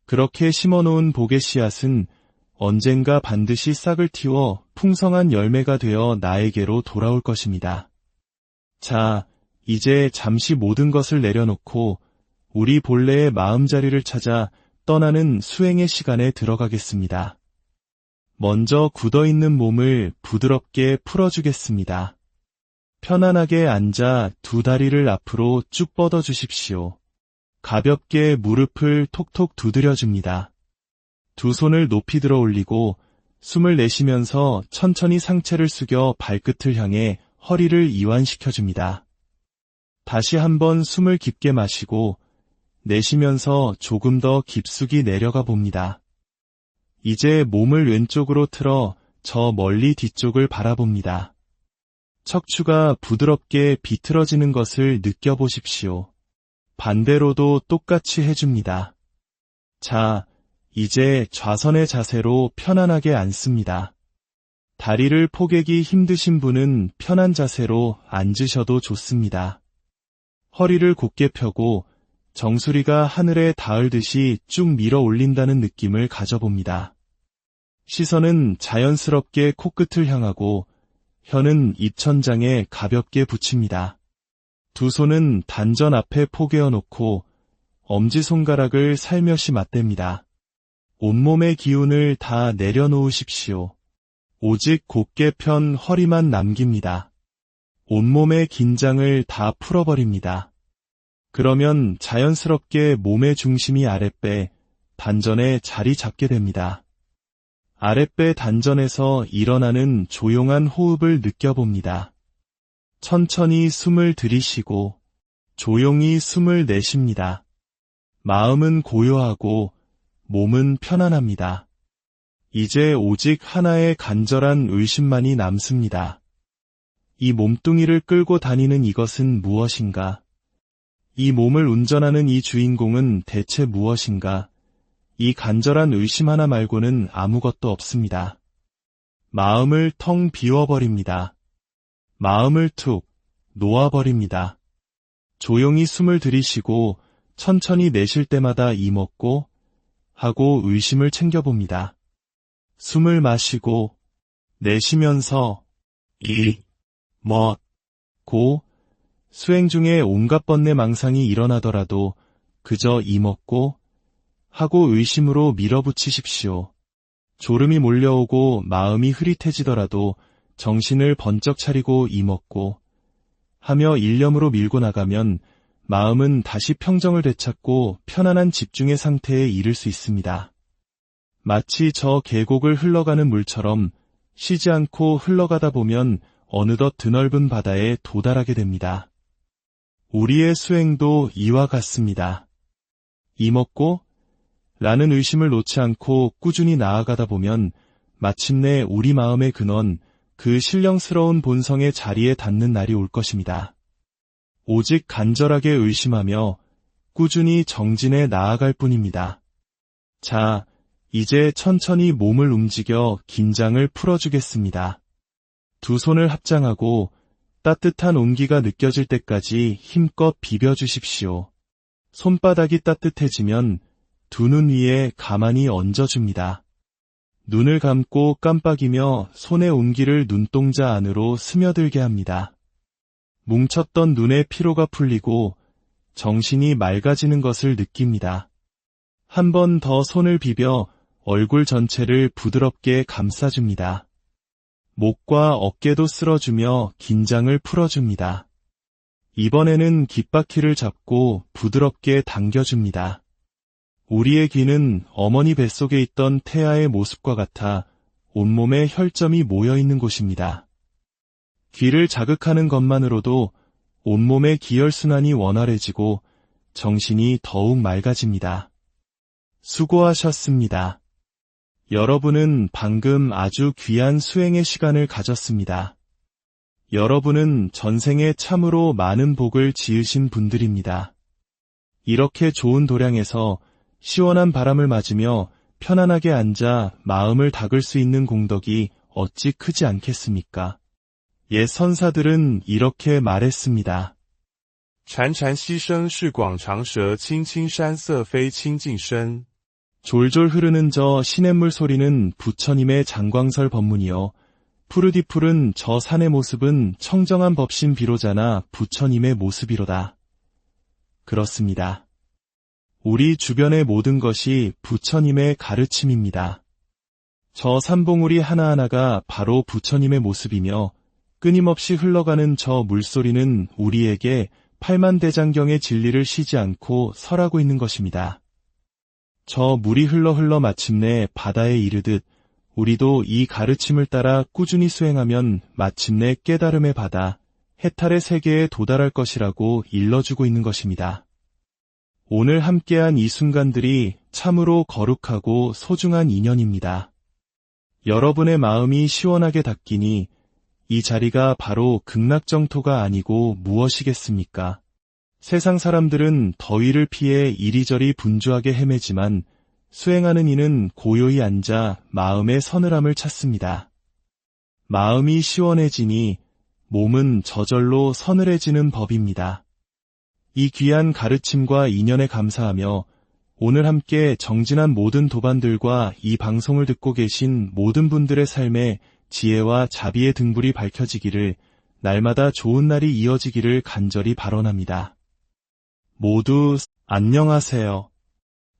그렇게 심어놓은 복의 씨앗은 언젠가 반드시 싹을 틔워 풍성한 열매가 되어 나에게로 돌아올 것입니다. 자, 이제 잠시 모든 것을 내려놓고 우리 본래의 마음자리를 찾아 떠나는 수행의 시간에 들어가겠습니다. 먼저 굳어있는 몸을 부드럽게 풀어주겠습니다. 편안하게 앉아 두 다리를 앞으로 쭉 뻗어주십시오. 가볍게 무릎을 톡톡 두드려줍니다. 두 손을 높이 들어 올리고 숨을 내쉬면서 천천히 상체를 숙여 발끝을 향해 허리를 이완시켜줍니다. 다시 한번 숨을 깊게 마시고 내쉬면서 조금 더 깊숙이 내려가 봅니다. 이제 몸을 왼쪽으로 틀어 저 멀리 뒤쪽을 바라봅니다. 척추가 부드럽게 비틀어지는 것을 느껴보십시오. 반대로도 똑같이 해줍니다. 자, 이제 좌선의 자세로 편안하게 앉습니다. 다리를 포개기 힘드신 분은 편한 자세로 앉으셔도 좋습니다. 허리를 곧게 펴고 정수리가 하늘에 닿을 듯이 쭉 밀어 올린다는 느낌을 가져봅니다. 시선은 자연스럽게 코끝을 향하고 혀는 입천장에 가볍게 붙입니다. 두 손은 단전 앞에 포개어 놓고 엄지손가락을 살며시 맞댑니다. 온몸의 기운을 다 내려놓으십시오. 오직 곧게 편 허리만 남깁니다. 온몸의 긴장을 다 풀어버립니다. 그러면 자연스럽게 몸의 중심이 아랫배, 단전에 자리 잡게 됩니다. 아랫배 단전에서 일어나는 조용한 호흡을 느껴봅니다. 천천히 숨을 들이쉬고 조용히 숨을 내쉽니다. 마음은 고요하고 몸은 편안합니다. 이제 오직 하나의 간절한 의심만이 남습니다. 이 몸뚱이를 끌고 다니는 이것은 무엇인가? 이 몸을 운전하는 이 주인공은 대체 무엇인가? 이 간절한 의심 하나 말고는 아무것도 없습니다. 마음을 텅 비워버립니다. 마음을 툭 놓아버립니다. 조용히 숨을 들이쉬고 천천히 내쉴 때마다 이먹고 하고 의심을 챙겨봅니다. 숨을 마시고 내쉬면서 고 수행 중에 온갖 번뇌 망상이 일어나더라도 그저 이먹고 하고 의심으로 밀어붙이십시오. 졸음이 몰려오고 마음이 흐릿해지더라도 정신을 번쩍 차리고 이먹고 하며 일념으로 밀고 나가면 마음은 다시 평정을 되찾고 편안한 집중의 상태에 이를 수 있습니다. 마치 저 계곡을 흘러가는 물처럼 쉬지 않고 흘러가다 보면 어느덧 드넓은 바다에 도달하게 됩니다. 우리의 수행도 이와 같습니다. 이먹고 라는 의심을 놓지 않고 꾸준히 나아가다 보면 마침내 우리 마음의 근원, 그 신령스러운 본성의 자리에 닿는 날이 올 것입니다. 오직 간절하게 의심하며 꾸준히 정진해 나아갈 뿐입니다. 자, 이제 천천히 몸을 움직여 긴장을 풀어주겠습니다. 두 손을 합장하고 따뜻한 온기가 느껴질 때까지 힘껏 비벼주십시오. 손바닥이 따뜻해지면 두 눈 위에 가만히 얹어줍니다. 눈을 감고 깜빡이며 손의 온기를 눈동자 안으로 스며들게 합니다. 뭉쳤던 눈의 피로가 풀리고 정신이 맑아지는 것을 느낍니다. 한 번 더 손을 비벼 얼굴 전체를 부드럽게 감싸줍니다. 목과 어깨도 쓸어주며 긴장을 풀어줍니다. 이번에는 귓바퀴를 잡고 부드럽게 당겨줍니다. 우리의 귀는 어머니 뱃속에 있던 태아의 모습과 같아 온몸에 혈점이 모여있는 곳입니다. 귀를 자극하는 것만으로도 온몸의 기혈순환이 원활해지고 정신이 더욱 맑아집니다. 수고하셨습니다. 여러분은 방금 아주 귀한 수행의 시간을 가졌습니다. 여러분은 전생에 참으로 많은 복을 지으신 분들입니다. 이렇게 좋은 도량에서 시원한 바람을 맞으며 편안하게 앉아 마음을 닦을 수 있는 공덕이 어찌 크지 않겠습니까? 옛 선사들은 이렇게 말했습니다. 潺潺溪声是广长舌，青青山色非清净身。 졸졸 흐르는 저 시냇물 소리는 부처님의 장광설 법문이요. 푸르디푸른 저 산의 모습은 청정한 법신 비로자나 부처님의 모습이로다. 그렇습니다. 우리 주변의 모든 것이 부처님의 가르침입니다. 저 산봉우리 하나하나가 바로 부처님의 모습이며 끊임없이 흘러가는 저 물소리는 우리에게 팔만대장경의 진리를 쉬지 않고 설하고 있는 것입니다. 저 물이 흘러 마침내 바다에 이르듯 우리도 이 가르침을 따라 꾸준히 수행하면 마침내 깨달음의 바다, 해탈의 세계에 도달할 것이라고 일러주고 있는 것입니다. 오늘 함께한 이 순간들이 참으로 거룩하고 소중한 인연입니다. 여러분의 마음이 시원하게 닦이니 이 자리가 바로 극락정토가 아니고 무엇이겠습니까? 세상 사람들은 더위를 피해 이리저리 분주하게 헤매지만 수행하는 이는 고요히 앉아 마음의 서늘함을 찾습니다. 마음이 시원해지니 몸은 저절로 서늘해지는 법입니다. 이 귀한 가르침과 인연에 감사하며 오늘 함께 정진한 모든 도반들과 이 방송을 듣고 계신 모든 분들의 삶에 지혜와 자비의 등불이 밝혀지기를, 날마다 좋은 날이 이어지기를 간절히 발언합니다. 모두 안녕하세요.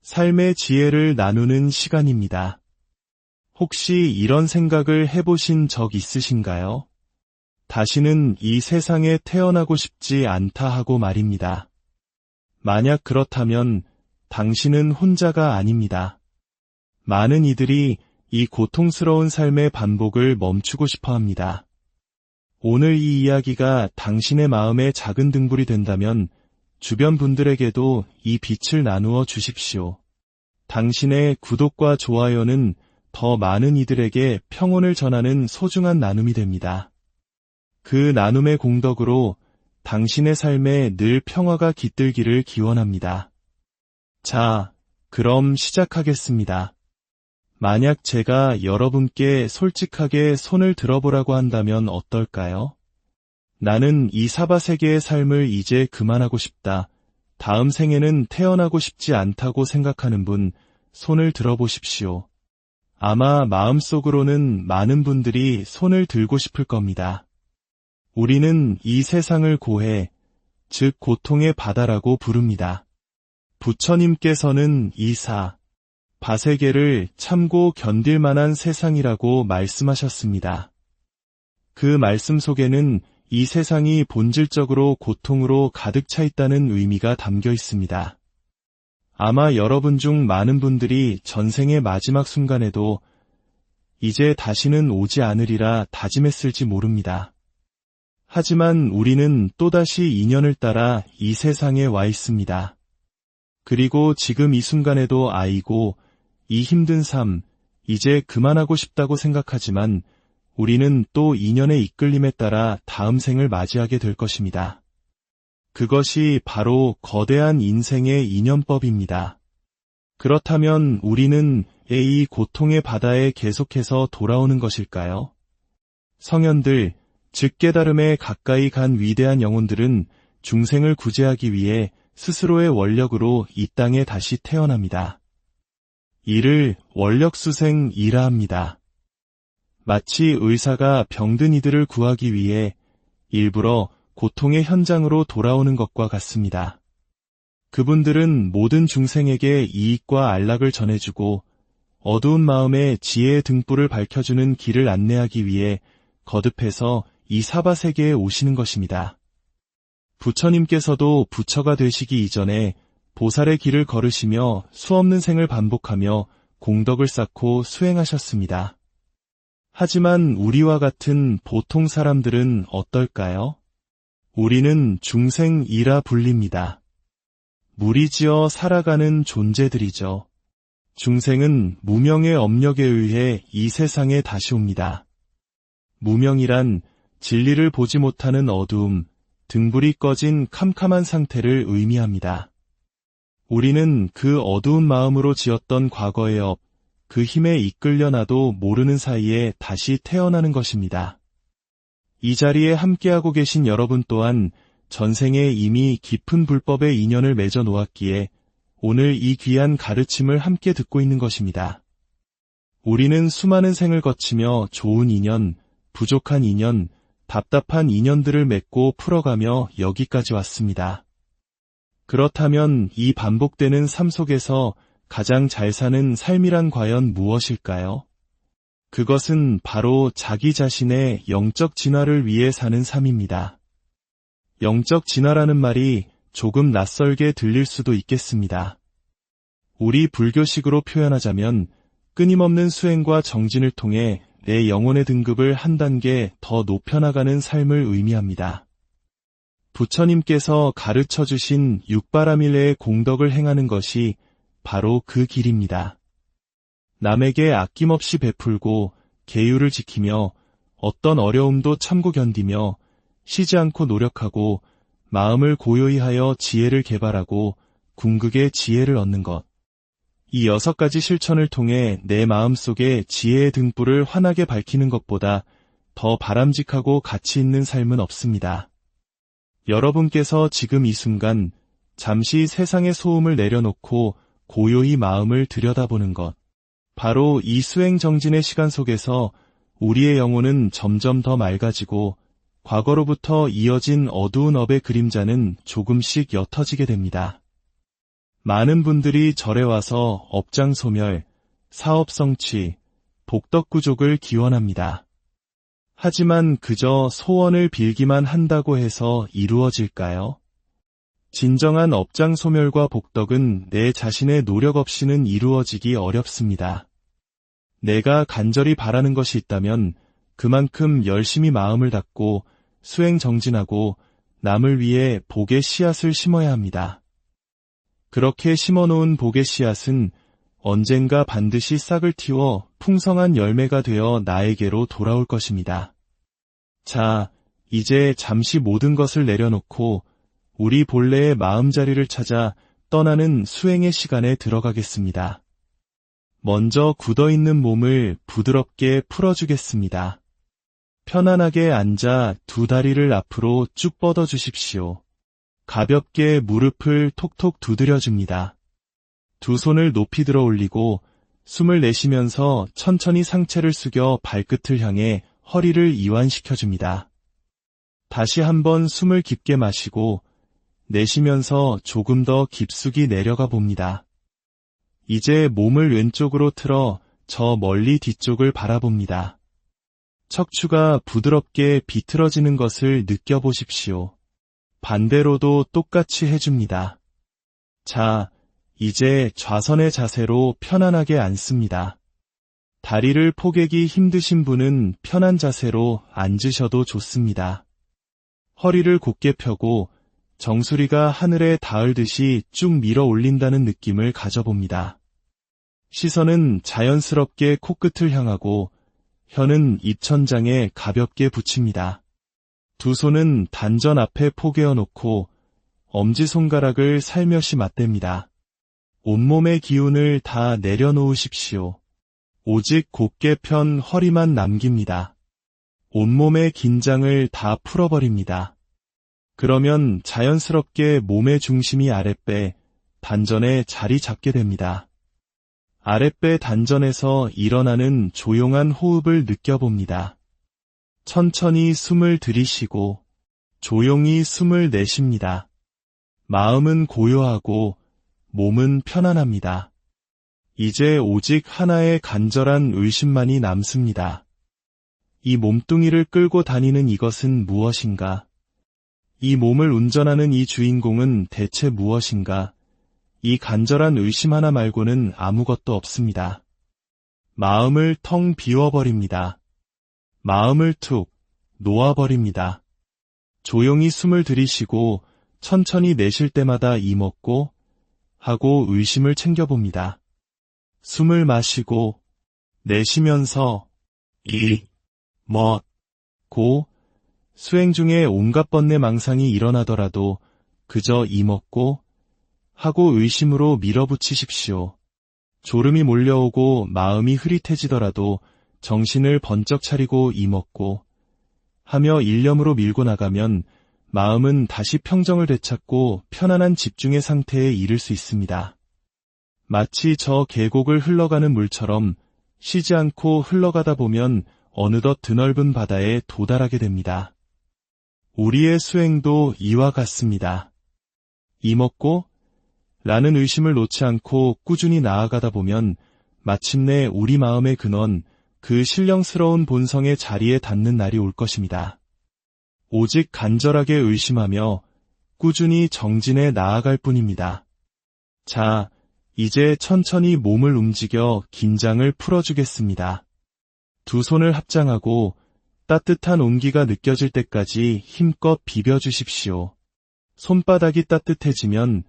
삶의 지혜를 나누는 시간입니다. 혹시 이런 생각을 해보신 적 있으신가요? 다시는 이 세상에 태어나고 싶지 않다 하고 말입니다. 만약 그렇다면 당신은 혼자가 아닙니다. 많은 이들이 이 고통스러운 삶의 반복을 멈추고 싶어 합니다. 오늘 이 이야기가 당신의 마음에 작은 등불이 된다면 주변 분들에게도 이 빛을 나누어 주십시오. 당신의 구독과 좋아요는 더 많은 이들에게 평온을 전하는 소중한 나눔이 됩니다. 그 나눔의 공덕으로 당신의 삶에 늘 평화가 깃들기를 기원합니다. 자, 그럼 시작하겠습니다. 만약 제가 여러분께 솔직하게 손을 들어보라고 한다면 어떨까요? 나는 이 사바세계의 삶을 이제 그만하고 싶다. 다음 생에는 태어나고 싶지 않다고 생각하는 분, 손을 들어보십시오. 아마 마음속으로는 많은 분들이 손을 들고 싶을 겁니다. 우리는 이 세상을 고해, 즉 고통의 바다라고 부릅니다. 부처님께서는 이 바세계를 참고 견딜 만한 세상이라고 말씀하셨습니다. 그 말씀 속에는 이 세상이 본질적으로 고통으로 가득 차 있다는 의미가 담겨 있습니다. 아마 여러분 중 많은 분들이 전생의 마지막 순간에도 이제 다시는 오지 않으리라 다짐했을지 모릅니다. 하지만 우리는 또다시 인연을 따라 이 세상에 와 있습니다. 그리고 지금 이 순간에도 아이고, 이 힘든 삶, 이제 그만하고 싶다고 생각하지만 우리는 또 인연의 이끌림에 따라 다음 생을 맞이하게 될 것입니다. 그것이 바로 거대한 인생의 인연법입니다. 그렇다면 우리는 이 고통의 바다에 계속해서 돌아오는 것일까요? 성현들, 즉 깨달음에 가까이 간 위대한 영혼들은 중생을 구제하기 위해 스스로의 원력으로 이 땅에 다시 태어납니다. 이를 원력수생이라 합니다. 마치 의사가 병든 이들을 구하기 위해 일부러 고통의 현장으로 돌아오는 것과 같습니다. 그분들은 모든 중생에게 이익과 안락을 전해주고 어두운 마음에 지혜의 등불을 밝혀주는 길을 안내하기 위해 거듭해서 이 사바세계에 오시는 것입니다. 부처님께서도 부처가 되시기 이전에 보살의 길을 걸으시며 수없는 생을 반복하며 공덕을 쌓고 수행하셨습니다. 하지만 우리와 같은 보통 사람들은 어떨까요? 우리는 중생이라 불립니다. 무리지어 살아가는 존재들이죠. 중생은 무명의 업력에 의해 이 세상에 다시 옵니다. 무명이란 진리를 보지 못하는 어두움, 등불이 꺼진 캄캄한 상태를 의미합니다. 우리는 그 어두운 마음으로 지었던 과거의 업, 그 힘에 이끌려 나도 모르는 사이에 다시 태어나는 것입니다. 이 자리에 함께하고 계신 여러분 또한 전생에 이미 깊은 불법의 인연을 맺어 놓았기에 오늘 이 귀한 가르침을 함께 듣고 있는 것입니다. 우리는 수많은 생을 거치며 좋은 인연, 부족한 인연, 답답한 인연들을 맺고 풀어가며 여기까지 왔습니다. 그렇다면 이 반복되는 삶 속에서 가장 잘 사는 삶이란 과연 무엇일까요? 그것은 바로 자기 자신의 영적 진화를 위해 사는 삶입니다. 영적 진화라는 말이 조금 낯설게 들릴 수도 있겠습니다. 우리 불교식으로 표현하자면 끊임없는 수행과 정진을 통해 내 영혼의 등급을 한 단계 더 높여나가는 삶을 의미합니다. 부처님께서 가르쳐 주신 육바라밀레의 공덕을 행하는 것이 바로 그 길입니다. 남에게 아낌없이 베풀고 계율을 지키며 어떤 어려움도 참고 견디며 쉬지 않고 노력하고 마음을 고요히 하여 지혜를 개발하고 궁극의 지혜를 얻는 것. 이 6가지 실천을 통해 내 마음속에 지혜의 등불을 환하게 밝히는 것보다 더 바람직하고 가치 있는 삶은 없습니다. 여러분께서 지금 이 순간 잠시 세상의 소음을 내려놓고 고요히 마음을 들여다보는 것. 바로 이 수행 정진의 시간 속에서 우리의 영혼은 점점 더 맑아지고 과거로부터 이어진 어두운 업의 그림자는 조금씩 옅어지게 됩니다. 많은 분들이 절에 와서 업장 소멸, 사업 성취, 복덕 구족을 기원합니다. 하지만 그저 소원을 빌기만 한다고 해서 이루어질까요? 진정한 업장 소멸과 복덕은 내 자신의 노력 없이는 이루어지기 어렵습니다. 내가 간절히 바라는 것이 있다면 그만큼 열심히 마음을 닫고 수행 정진하고 남을 위해 복의 씨앗을 심어야 합니다. 그렇게 심어놓은 복의 씨앗은 언젠가 반드시 싹을 틔워 풍성한 열매가 되어 나에게로 돌아올 것입니다. 자, 이제 잠시 모든 것을 내려놓고 우리 본래의 마음자리를 찾아 떠나는 수행의 시간에 들어가겠습니다. 먼저 굳어있는 몸을 부드럽게 풀어주겠습니다. 편안하게 앉아 두 다리를 앞으로 쭉 뻗어주십시오. 가볍게 무릎을 톡톡 두드려줍니다. 두 손을 높이 들어 올리고 숨을 내쉬면서 천천히 상체를 숙여 발끝을 향해 허리를 이완시켜줍니다. 다시 한번 숨을 깊게 마시고 내쉬면서 조금 더 깊숙이 내려가 봅니다. 이제 몸을 왼쪽으로 틀어 저 멀리 뒤쪽을 바라봅니다. 척추가 부드럽게 비틀어지는 것을 느껴보십시오. 반대로도 똑같이 해줍니다. 자, 이제 좌선의 자세로 편안하게 앉습니다. 다리를 포개기 힘드신 분은 편한 자세로 앉으셔도 좋습니다. 허리를 곧게 펴고 정수리가 하늘에 닿을듯이 쭉 밀어 올린다는 느낌을 가져봅니다. 시선은 자연스럽게 코끝을 향하고 혀는 입천장에 가볍게 붙입니다. 두 손은 단전 앞에 포개어 놓고 엄지손가락을 살며시 맞댑니다. 온몸의 기운을 다 내려놓으십시오. 오직 곧게 편 허리만 남깁니다. 온몸의 긴장을 다 풀어버립니다. 그러면 자연스럽게 몸의 중심이 아랫배, 단전에 자리 잡게 됩니다. 아랫배 단전에서 일어나는 조용한 호흡을 느껴봅니다. 천천히 숨을 들이쉬고 조용히 숨을 내쉽니다. 마음은 고요하고 몸은 편안합니다. 이제 오직 하나의 간절한 의심만이 남습니다. 이 몸뚱이를 끌고 다니는 이것은 무엇인가? 이 몸을 운전하는 이 주인공은 대체 무엇인가? 이 간절한 의심 하나 말고는 아무것도 없습니다. 마음을 텅 비워버립니다. 마음을 툭 놓아버립니다. 조용히 숨을 들이쉬고 천천히 내쉴 때마다 이먹고 하고 의심을 챙겨봅니다. 숨을 마시고 내쉬면서 고 수행 중에 온갖 번뇌 망상이 일어나더라도 그저 이먹고 하고 의심으로 밀어붙이십시오. 졸음이 몰려오고 마음이 흐릿해지더라도 정신을 번쩍 차리고 이먹고 하며 일념으로 밀고 나가면 마음은 다시 평정을 되찾고 편안한 집중의 상태에 이를 수 있습니다. 마치 저 계곡을 흘러가는 물처럼 쉬지 않고 흘러가다 보면 어느덧 드넓은 바다에 도달하게 됩니다. 우리의 수행도 이와 같습니다. 이먹고 라는 의심을 놓지 않고 꾸준히 나아가다 보면 마침내 우리 마음의 근원, 그 신령스러운 본성의 자리에 닿는 날이 올 것입니다. 오직 간절하게 의심하며 꾸준히 정진해 나아갈 뿐입니다. 자, 이제 천천히 몸을 움직여 긴장을 풀어주겠습니다. 두 손을 합장하고 따뜻한 온기가 느껴질 때까지 힘껏 비벼주십시오. 손바닥이 따뜻해지면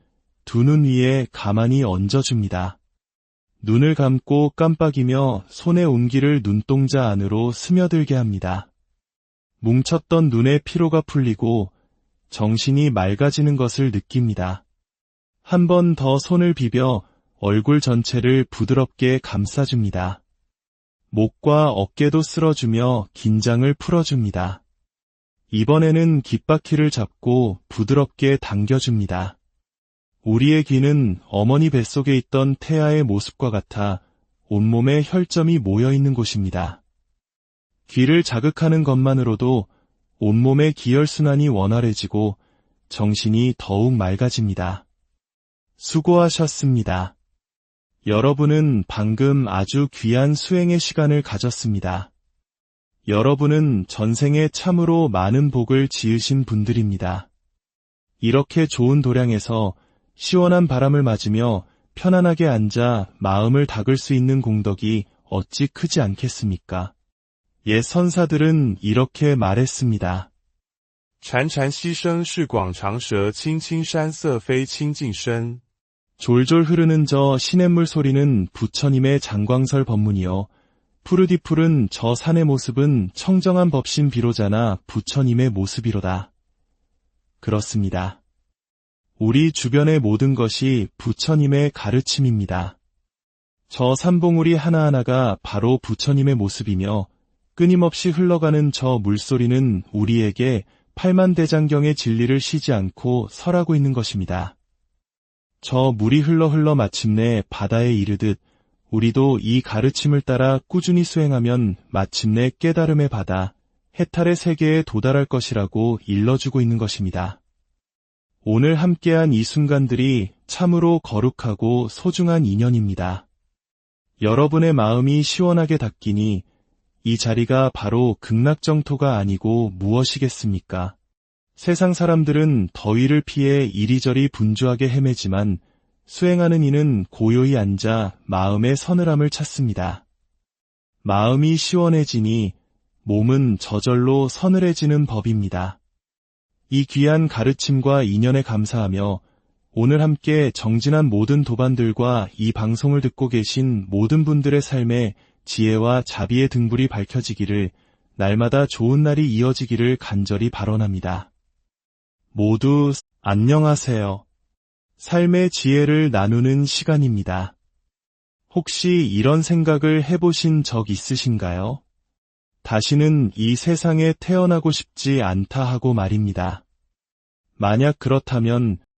두 눈 위에 가만히 얹어줍니다. 눈을 감고 깜빡이며 손의 온기를 눈동자 안으로 스며들게 합니다. 뭉쳤던 눈의 피로가 풀리고 정신이 맑아지는 것을 느낍니다. 한 번 더 손을 비벼 얼굴 전체를 부드럽게 감싸줍니다. 목과 어깨도 쓸어주며 긴장을 풀어줍니다. 이번에는 귓바퀴를 잡고 부드럽게 당겨줍니다. 우리의 귀는 어머니 뱃속에 있던 태아의 모습과 같아 온몸에 혈점이 모여있는 곳입니다. 귀를 자극하는 것만으로도 온몸의 기혈순환이 원활해지고 정신이 더욱 맑아집니다. 수고하셨습니다. 여러분은 방금 아주 귀한 수행의 시간을 가졌습니다. 여러분은 전생에 참으로 많은 복을 지으신 분들입니다. 이렇게 좋은 도량에서 시원한 바람을 맞으며 편안하게 앉아 마음을 닦을 수 있는 공덕이 어찌 크지 않겠습니까? 옛 선사들은 이렇게 말했습니다. 潺潺溪声是广长舌，青青山色非清净身。 졸졸 흐르는 저 시냇물 소리는 부처님의 장광설 법문이요. 푸르디푸른 저 산의 모습은 청정한 법신 비로자나 부처님의 모습이로다. 그렇습니다. 우리 주변의 모든 것이 부처님의 가르침입니다. 저 산봉우리 하나하나가 바로 부처님의 모습이며 끊임없이 흘러가는 저 물소리는 우리에게 팔만대장경의 진리를 쉬지 않고 설하고 있는 것입니다. 저 물이 흘러 마침내 바다에 이르듯 우리도 이 가르침을 따라 꾸준히 수행하면 마침내 깨달음의 바다, 해탈의 세계에 도달할 것이라고 일러주고 있는 것입니다. 오늘 함께한 이 순간들이 참으로 거룩하고 소중한 인연입니다. 여러분의 마음이 시원하게 닦이니 이 자리가 바로 극락정토가 아니고 무엇이겠습니까? 세상 사람들은 더위를 피해 이리저리 분주하게 헤매지만 수행하는 이는 고요히 앉아 마음의 서늘함을 찾습니다. 마음이 시원해지니 몸은 저절로 서늘해지는 법입니다. 이 귀한 가르침과 인연에 감사하며 오늘 함께 정진한 모든 도반들과 이 방송을 듣고 계신 모든 분들의 삶에 지혜와 자비의 등불이 밝혀지기를, 날마다 좋은 날이 이어지기를 간절히 발언합니다. 모두 안녕하세요. 삶의 지혜를 나누는 시간입니다. 혹시 이런 생각을 해보신 적 있으신가요? 다시는 이 세상에 태어나고 싶지 않다 하고 말입니다. 만약 그렇다면